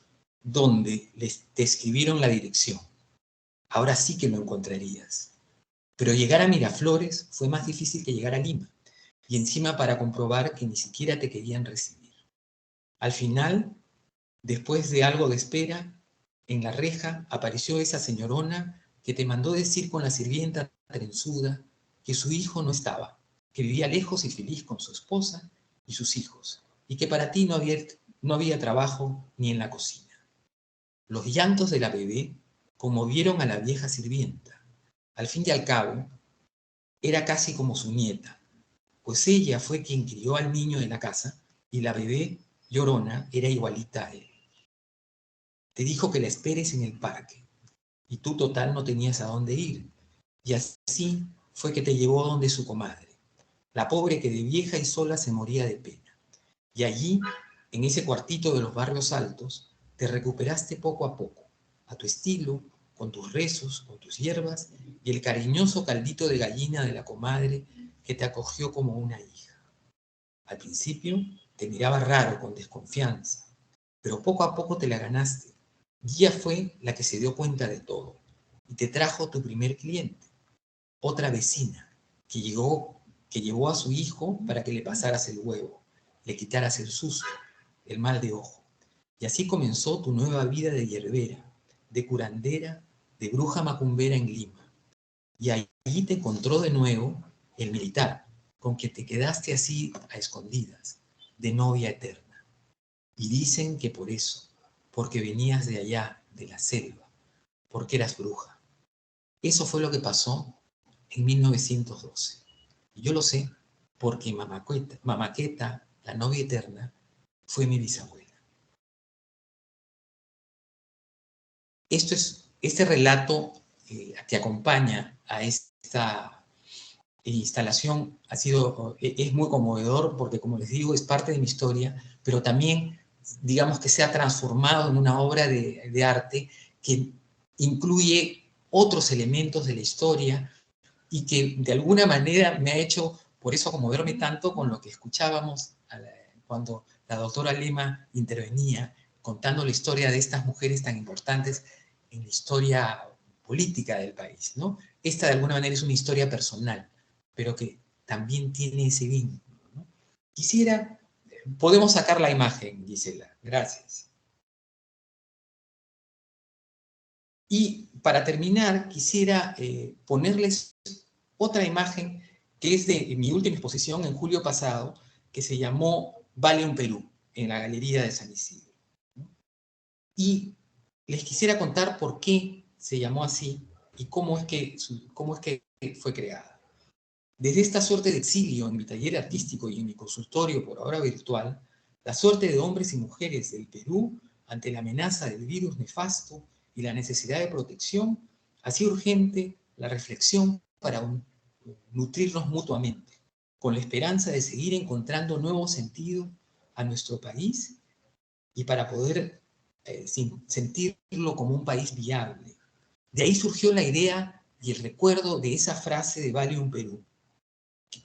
donde te escribieron la dirección. Ahora sí que lo encontrarías. Pero llegar a Miraflores fue más difícil que llegar a Lima. Y encima para comprobar que ni siquiera te querían recibir. Al final, después de algo de espera, en la reja apareció esa señorona que te mandó decir con la sirvienta trenzuda que su hijo no estaba, que vivía lejos y feliz con su esposa y sus hijos, y que para ti no había trabajo ni en la cocina. Los llantos de la bebé conmovieron a la vieja sirvienta. Al fin y al cabo, era casi como su nieta, pues ella fue quien crió al niño de la casa y la bebé, llorona, era igualita a él. Te dijo que la esperes en el parque, y tú total no tenías a dónde ir. Y así fue que te llevó donde su comadre, la pobre que de vieja y sola se moría de pena. Y allí, en ese cuartito de los barrios altos, te recuperaste poco a tu estilo, con tus rezos, con tus hierbas y el cariñoso caldito de gallina de la comadre que te acogió como una hija. Al principio te miraba raro, con desconfianza, pero poco a poco te la ganaste. Y ella fue la que se dio cuenta de todo y te trajo tu primer cliente, otra vecina, que llevó a su hijo para que le pasaras el huevo, le quitaras el susto, el mal de ojo. Y así comenzó tu nueva vida de hierbera, de curandera, de bruja macumbera en Lima. Y allí te encontró de nuevo el militar, con quien te quedaste así a escondidas, de novia eterna. Y dicen que por eso, porque venías de allá, de la selva, porque eras bruja. Eso fue lo que pasó en 1912. Y yo lo sé porque Mamaqueta, la novia eterna, fue mi bisabuela. Este relato que acompaña a esta instalación es muy conmovedor porque, como les digo, es parte de mi historia, pero también, digamos que se ha transformado en una obra de arte que incluye otros elementos de la historia y que de alguna manera me ha hecho, por eso, conmoverme tanto con lo que escuchábamos cuando la doctora Lema intervenía contando la historia de estas mujeres tan importantes en la historia política del país, ¿no? Esta de alguna manera es una historia personal, pero que también tiene ese vínculo, ¿no? Podemos sacar la imagen, Gisela, gracias. Y para terminar, quisiera ponerles otra imagen que es de mi última exposición en julio pasado, que se llamó Vale un Perú, en la Galería de San Isidro. Y les quisiera contar por qué se llamó así y cómo es que fue creada. Desde esta suerte de exilio en mi taller artístico y en mi consultorio, por ahora virtual, la suerte de hombres y mujeres del Perú ante la amenaza del virus nefasto y la necesidad de protección, hacía urgente la reflexión para nutrirnos mutuamente, con la esperanza de seguir encontrando nuevo sentido a nuestro país y para poder sentirlo como un país viable. De ahí surgió la idea y el recuerdo de esa frase de Valium Perú.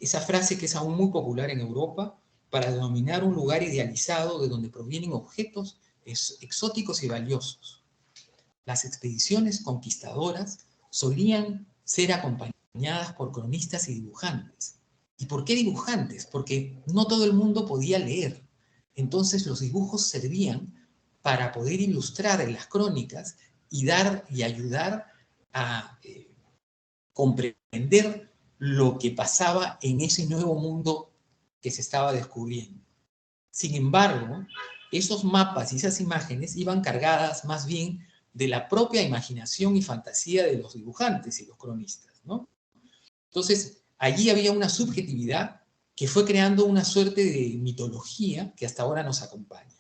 Esa frase que es aún muy popular en Europa para denominar un lugar idealizado de donde provienen objetos exóticos y valiosos. Las expediciones conquistadoras solían ser acompañadas por cronistas y dibujantes. ¿Y por qué dibujantes? Porque no todo el mundo podía leer. Entonces los dibujos servían para poder ilustrar en las crónicas y dar y ayudar a comprender lo que pasaba en ese nuevo mundo que se estaba descubriendo. Sin embargo, esos mapas y esas imágenes iban cargadas más bien de la propia imaginación y fantasía de los dibujantes y los cronistas, ¿no? Entonces, allí había una subjetividad que fue creando una suerte de mitología que hasta ahora nos acompaña.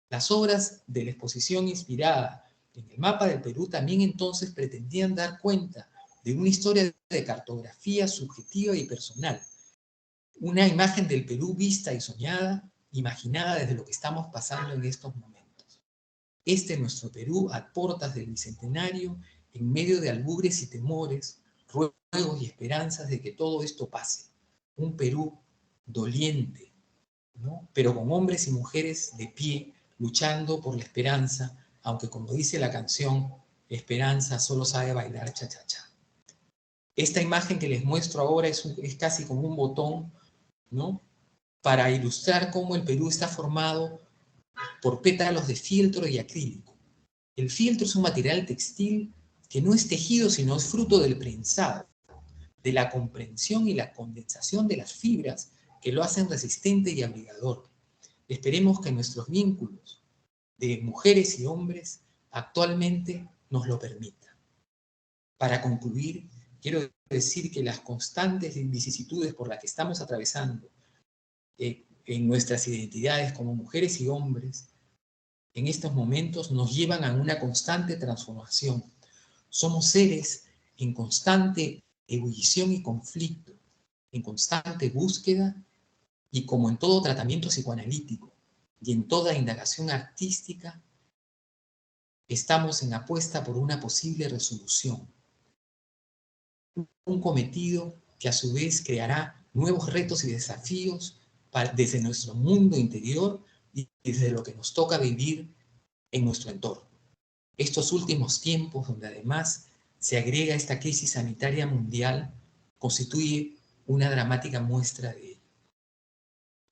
Las obras de la exposición inspirada en el mapa del Perú también entonces pretendían dar cuenta de una historia de cartografía subjetiva y personal, una imagen del Perú vista y soñada, imaginada desde lo que estamos pasando en estos momentos. Este es nuestro Perú a portas del Bicentenario, en medio de albures y temores, ruegos y esperanzas de que todo esto pase. Un Perú doliente, ¿no? Pero con hombres y mujeres de pie, luchando por la esperanza, aunque como dice la canción, esperanza solo sabe bailar cha-cha-cha. Esta imagen que les muestro ahora es casi como un botón, ¿no? Para ilustrar cómo el Perú está formado por pétalos de fieltro y acrílico. El fieltro es un material textil que no es tejido, sino es fruto del prensado, de la comprensión y la condensación de las fibras que lo hacen resistente y abrigador. Esperemos que nuestros vínculos de mujeres y hombres actualmente nos lo permitan. Para concluir, quiero decir que las constantes vicisitudes por las que estamos atravesando en nuestras identidades como mujeres y hombres, en estos momentos nos llevan a una constante transformación. Somos seres en constante ebullición y conflicto, en constante búsqueda y como en todo tratamiento psicoanalítico y en toda indagación artística, estamos en apuesta por una posible resolución. Un cometido que a su vez creará nuevos retos y desafíos desde nuestro mundo interior y desde lo que nos toca vivir en nuestro entorno. Estos últimos tiempos, donde además se agrega esta crisis sanitaria mundial, constituye una dramática muestra de ello.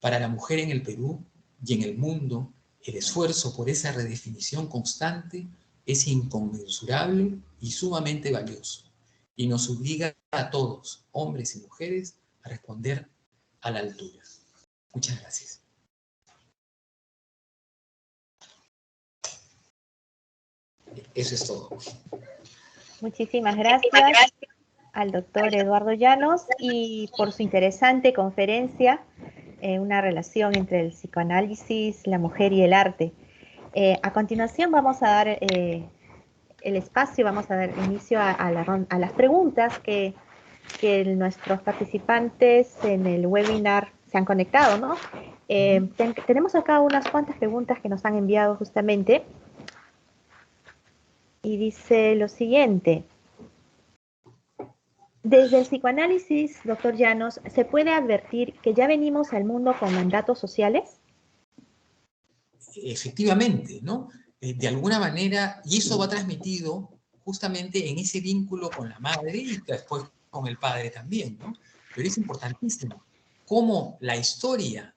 Para la mujer en el Perú y en el mundo, el esfuerzo por esa redefinición constante es inconmensurable y sumamente valioso, y nos obliga a todos, hombres y mujeres, a responder a la altura. Muchas gracias. Eso es todo. Muchísimas gracias al doctor Eduardo Llanos y por su interesante conferencia, una relación entre el psicoanálisis, la mujer y el arte. A continuación vamos a dar el espacio, vamos a dar inicio a las preguntas que nuestros participantes en el webinar se han conectado, ¿no? Tenemos acá unas cuantas preguntas que nos han enviado justamente. Y dice lo siguiente. Desde el psicoanálisis, doctor Llanos, ¿se puede advertir que ya venimos al mundo con mandatos sociales? Efectivamente, ¿no? De alguna manera, y eso va transmitido justamente en ese vínculo con la madre y después con el padre también, ¿no? Pero es importantísimo cómo la historia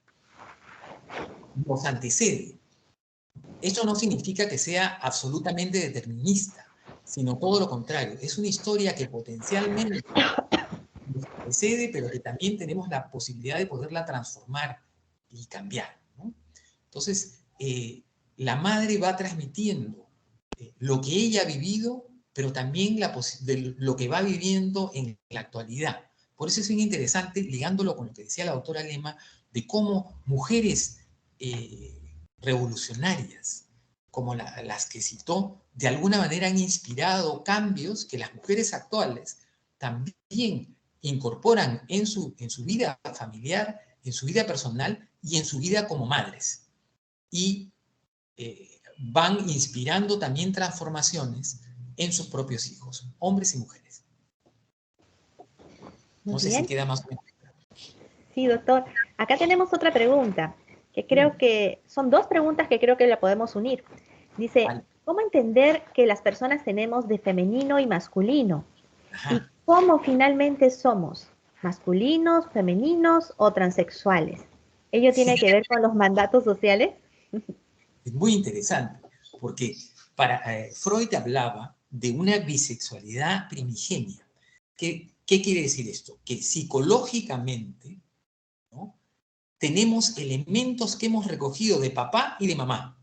nos antecede. Esto no significa que sea absolutamente determinista, sino todo lo contrario. Es una historia que potencialmente nos antecede, pero que también tenemos la posibilidad de poderla transformar y cambiar, ¿no? Entonces, la madre va transmitiendo lo que ella ha vivido, pero también de lo que va viviendo en la actualidad. Por eso es bien interesante, ligándolo con lo que decía la doctora Lema, de cómo mujeres revolucionarias, como las que citó, de alguna manera han inspirado cambios que las mujeres actuales también incorporan en su vida familiar, en su vida personal y en su vida como madres. Y van inspirando también transformaciones en sus propios hijos, hombres y mujeres. Muy no sé bien. si queda más o menos. Sí, doctor. Acá tenemos otra pregunta, que creo que son dos preguntas que creo que la podemos unir. Dice, Vale. ¿cómo entender que las personas tenemos de femenino y masculino? Ajá. ¿Y cómo finalmente somos? ¿Masculinos, femeninos o transexuales? ¿Ello tiene que ver con los mandatos sociales? Es muy interesante, porque Freud hablaba de una bisexualidad primigenia. ¿Qué quiere decir esto? Que psicológicamente, ¿no?, tenemos elementos que hemos recogido de papá y de mamá.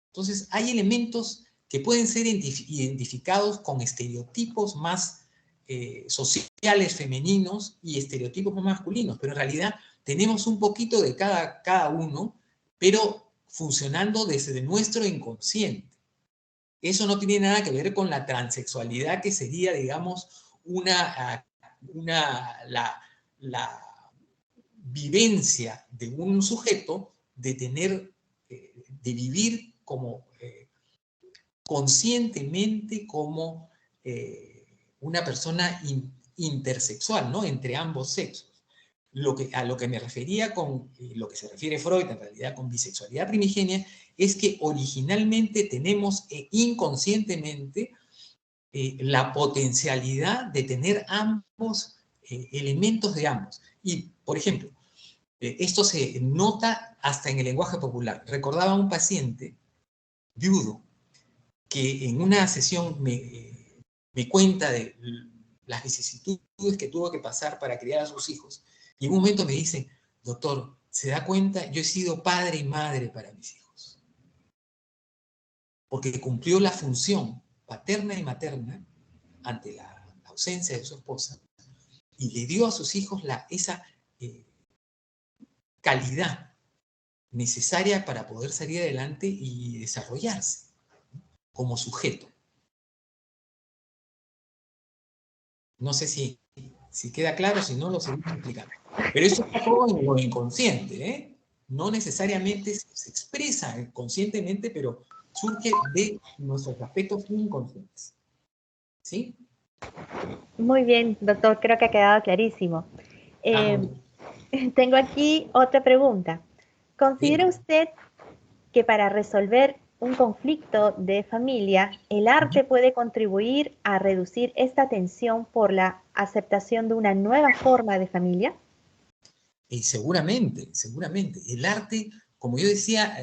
Entonces, hay elementos que pueden ser identificados con estereotipos más sociales femeninos y estereotipos más masculinos, pero en realidad tenemos un poquito de cada uno, pero funcionando desde nuestro inconsciente. Eso no tiene nada que ver con la transexualidad, que sería, digamos, la vivencia de un sujeto de de vivir como conscientemente como una persona intersexual, ¿no?, entre ambos sexos. A lo que me refería con lo que se refiere Freud, en realidad, con bisexualidad primigenia, es que originalmente tenemos inconscientemente la potencialidad de tener ambos elementos de ambos. Y, por ejemplo, esto se nota hasta en el lenguaje popular. Recordaba a un paciente viudo que en una sesión me cuenta de las vicisitudes que tuvo que pasar para criar a sus hijos. Y en un momento me dice, doctor, ¿se da cuenta? Yo he sido padre y madre para mis hijos. Porque cumplió la función paterna y materna ante la ausencia de su esposa y le dio a sus hijos esa calidad necesaria para poder salir adelante y desarrollarse como sujeto. No sé si queda claro, si no lo seguimos explicando. Pero eso está todo en lo inconsciente, ¿eh? No necesariamente se expresa conscientemente, pero surge de nuestros aspectos inconscientes. ¿Sí? Muy bien, doctor, creo que ha quedado clarísimo. Muy bien. Tengo aquí otra pregunta. ¿Considera usted que para resolver un conflicto de familia, el arte puede contribuir a reducir esta tensión por la aceptación de una nueva forma de familia? Y seguramente. El arte, como yo decía,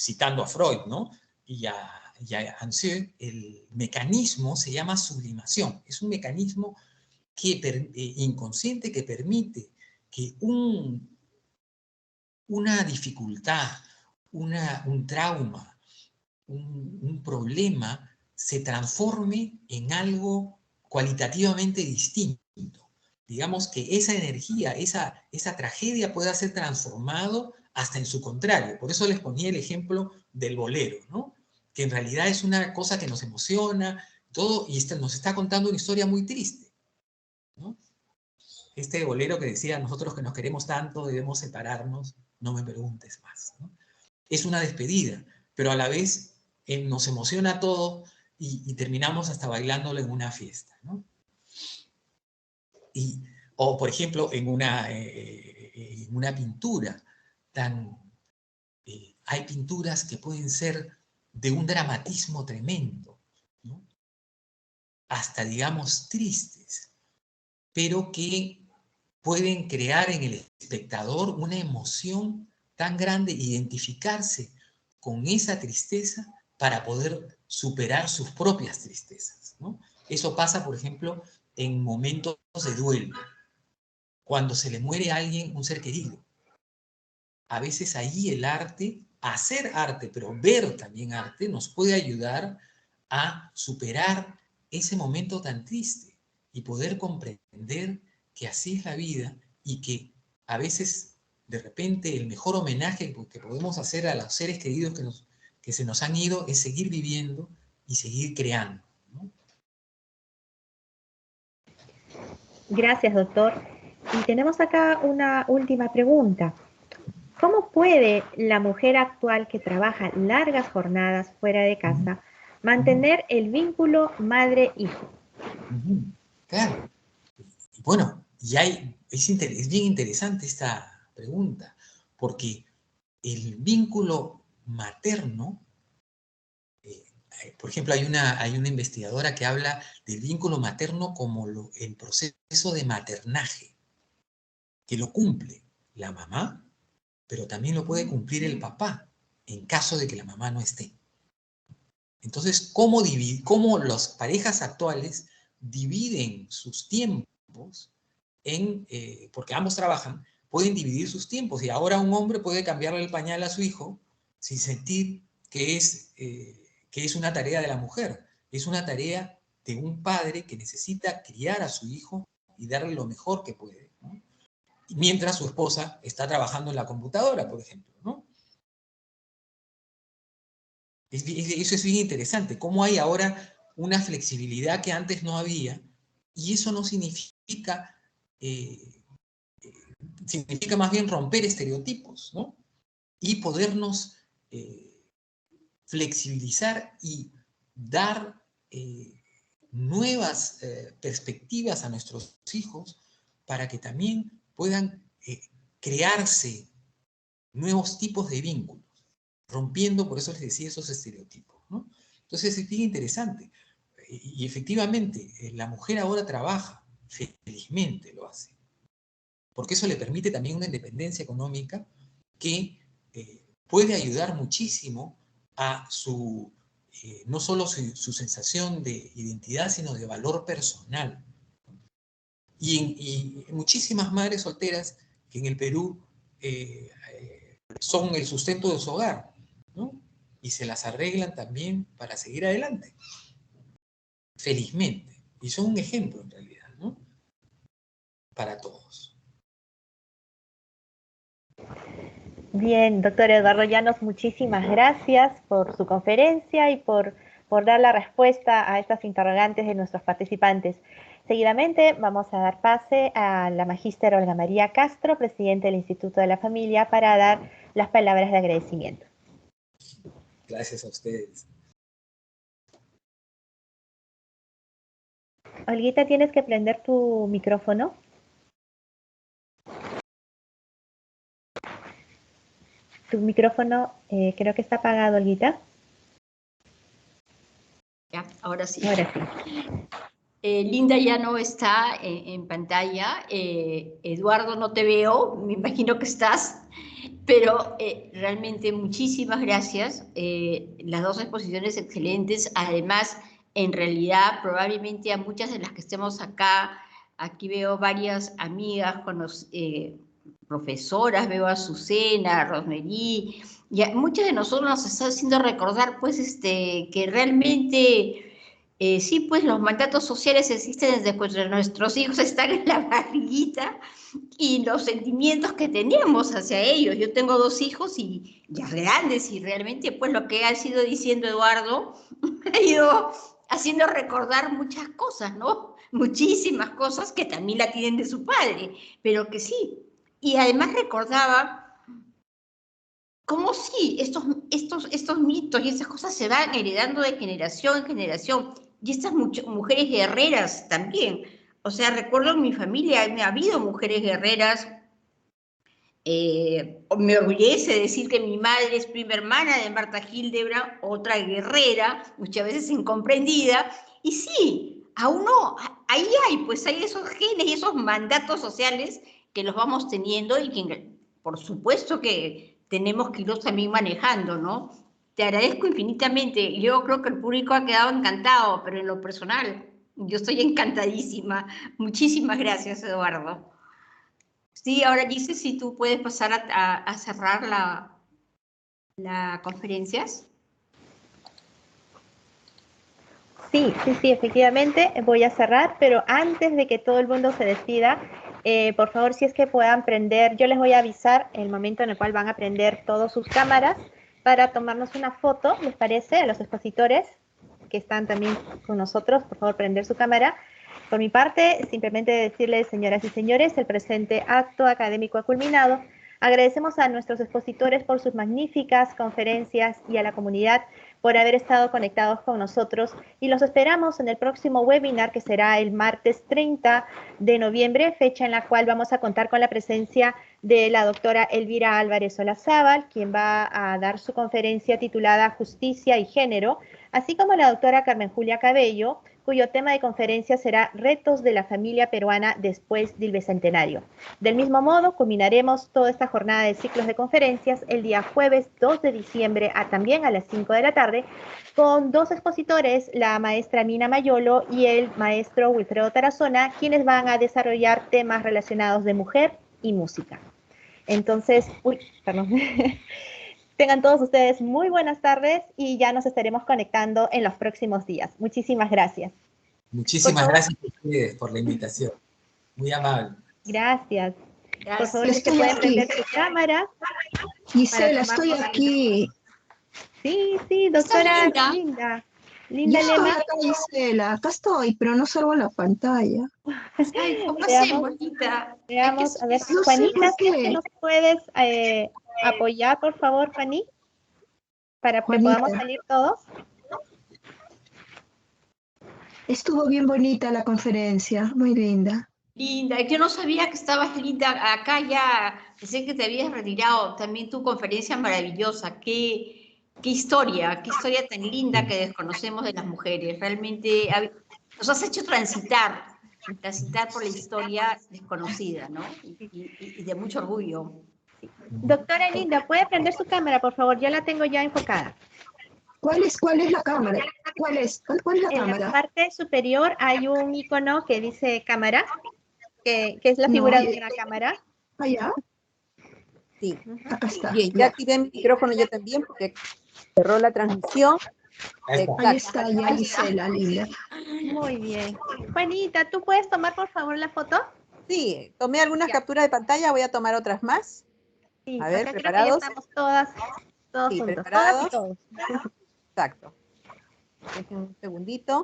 citando a Freud, ¿no?, y a Ansel, el mecanismo se llama sublimación. Es un mecanismo inconsciente que permite que una dificultad, un trauma, un problema se transforme en algo cualitativamente distinto. Digamos que esa energía, esa tragedia pueda ser transformado hasta en su contrario. Por eso les ponía el ejemplo del bolero, ¿no?, que en realidad es una cosa que nos emociona, todo, y nos está contando una historia muy triste, ¿no? Este bolero que decía, nosotros que nos queremos tanto debemos separarnos, no me preguntes más, ¿no? Es una despedida, pero a la vez nos emociona todo y terminamos hasta bailándolo en una fiesta, ¿no? O, por ejemplo, en una pintura, hay pinturas que pueden ser de un dramatismo tremendo, ¿no?, hasta, digamos, tristes, pero que pueden crear en el espectador una emoción tan grande, identificarse con esa tristeza para poder superar sus propias tristezas, ¿no? Eso pasa, por ejemplo, en momentos de duelo, cuando se le muere a alguien, un ser querido. A veces ahí el arte, hacer arte, pero ver también arte, nos puede ayudar a superar ese momento tan triste y poder comprender que así es la vida y que a veces, de repente, el mejor homenaje que podemos hacer a los seres queridos que se nos han ido es seguir viviendo y seguir creando, ¿no? Gracias, doctor. Y tenemos acá una última pregunta. ¿Cómo puede la mujer actual que trabaja largas jornadas fuera de casa mantener el vínculo madre-hijo? Claro. Bueno, es bien interesante esta pregunta, porque el vínculo materno, por ejemplo, hay una investigadora que habla del vínculo materno como el proceso de maternaje, que lo cumple la mamá, pero también lo puede cumplir el papá, en caso de que la mamá no esté. Entonces, ¿cómo las parejas actuales dividen sus tiempos porque ambos trabajan, pueden dividir sus tiempos? Y ahora un hombre puede cambiarle el pañal a su hijo sin sentir que es una tarea de la mujer. Es una tarea de un padre que necesita criar a su hijo y darle lo mejor que puede, ¿no? Mientras su esposa está trabajando en la computadora, por ejemplo, ¿no? Eso es bien interesante, cómo hay ahora una flexibilidad que antes no había, y eso no significa, significa más bien romper estereotipos, ¿no? Y podernos flexibilizar y dar nuevas perspectivas a nuestros hijos para que también puedan crearse nuevos tipos de vínculos, rompiendo, por eso les decía, esos estereotipos, ¿no? Entonces es bien interesante. Y efectivamente, la mujer ahora trabaja, felizmente lo hace, porque eso le permite también una independencia económica que puede ayudar muchísimo a no solo su sensación de identidad, sino de valor personal. Y muchísimas madres solteras que en el Perú son el sustento de su hogar, ¿no? Y se las arreglan también para seguir adelante, felizmente. Y son un ejemplo en realidad, ¿no? Para todos. Bien, doctor Eduardo Llanos, muchísimas gracias por su conferencia y por dar la respuesta a estas interrogantes de nuestros participantes. Seguidamente vamos a dar pase a la magíster Olga María Castro, presidente del Instituto de la Familia, para dar las palabras de agradecimiento. Gracias a ustedes. Olguita, tienes que prender tu micrófono. Tu micrófono creo que está apagado, Olguita. Ya, ahora sí. Ahora sí. Linda ya no está en pantalla. Eduardo, no te veo, me imagino que estás, pero realmente muchísimas gracias. Las dos exposiciones excelentes. Además, en realidad, probablemente a muchas de las que estemos acá, aquí veo varias amigas, profesoras, veo a Azucena, a Rosmery, y a muchas de nosotros nos está haciendo recordar, pues, que realmente... sí, pues los mandatos sociales existen desde que nuestros hijos están en la barriguita y los sentimientos que tenemos hacia ellos. Yo tengo 2 hijos y ya grandes y realmente pues lo que ha sido diciendo Eduardo ha ido haciendo recordar muchas cosas, ¿no? Muchísimas cosas que también la tienen de su padre, pero que sí. Y además recordaba cómo sí, estos mitos y estas cosas se van heredando de generación en generación. Y estas mujeres guerreras también. O sea, recuerdo en mi familia, ha habido mujeres guerreras. Me orgullece decir que mi madre es prima hermana de Marta Hildebrand, otra guerrera, muchas veces incomprendida. Y sí, aún no, ahí hay esos genes y esos mandatos sociales que los vamos teniendo y que, por supuesto que tenemos que irlos también manejando, ¿no? Te agradezco infinitamente. Yo creo que el público ha quedado encantado, pero en lo personal, yo estoy encantadísima. Muchísimas gracias, Eduardo. Sí, ahora dice si tú puedes pasar a cerrar la conferencia. Sí, efectivamente, voy a cerrar, pero antes de que todo el mundo se despida, por favor, si es que puedan prender, yo les voy a avisar el momento en el cual van a prender todas sus cámaras para tomarnos una foto, ¿les parece? A los expositores que están también con nosotros, por favor, prender su cámara. Por mi parte, simplemente decirles, señoras y señores, el presente acto académico ha culminado. Agradecemos a nuestros expositores por sus magníficas conferencias y a la comunidad por haber estado conectados con nosotros y los esperamos en el próximo webinar que será el martes 30 de noviembre, fecha en la cual vamos a contar con la presencia de la doctora Elvira Álvarez Olazábal, quien va a dar su conferencia titulada Justicia y Género, así como la doctora Carmen Julia Cabello, cuyo tema de conferencia será Retos de la familia peruana después del Bicentenario. Del mismo modo, culminaremos toda esta jornada de ciclos de conferencias el día jueves 2 de diciembre también a las 5 de la tarde con dos expositores, la maestra Mina Mayolo y el maestro Wilfredo Tarazona, quienes van a desarrollar temas relacionados de mujer y música. Entonces, perdón. Tengan todos ustedes muy buenas tardes y ya nos estaremos conectando en los próximos días. Muchísimas gracias. Muchísimas gracias a ustedes por la invitación. Muy amable. Gracias. Por favor, si Estoy pueden aquí. prender su cámara. Gisela, estoy aquí. Sí, doctora Linda. Ya estoy Lema. acá, Gisela. Acá estoy, pero no salgo en la pantalla. Ay, ¿cómo hacemos, Lita? Veamos, a ver, No sé Juanita, por si qué. nos puedes apoyar, por favor, Juaní, para que Juanita. podamos salir todos. Estuvo bien bonita la conferencia, muy linda. Linda, yo no sabía que estabas linda. Acá ya pensé que te habías retirado. También tu conferencia maravillosa. Qué historia tan linda que desconocemos de las mujeres. Realmente nos has hecho transitar por la historia desconocida, ¿no? Y de mucho orgullo. Doctora Linda, ¿puede prender su cámara, por favor? Ya la tengo ya enfocada. ¿Cuál es la cámara? ¿Cuál es la cámara? En la parte superior hay un icono que dice cámara, que es la figura de una cámara. ¿Allá? Sí. Acá está. Bien, ya activé mi micrófono yo también porque cerró la transmisión. Ahí está, ya Gisela, linda. Muy bien. Juanita, ¿tú puedes tomar, por favor, la foto? Sí, tomé algunas capturas de pantalla, voy a tomar otras más. Sí, A ver, acá ¿preparados? creo que ya estamos todos Sí, juntos. ¿preparados? Todas y todos. Exacto. Dejen un segundito.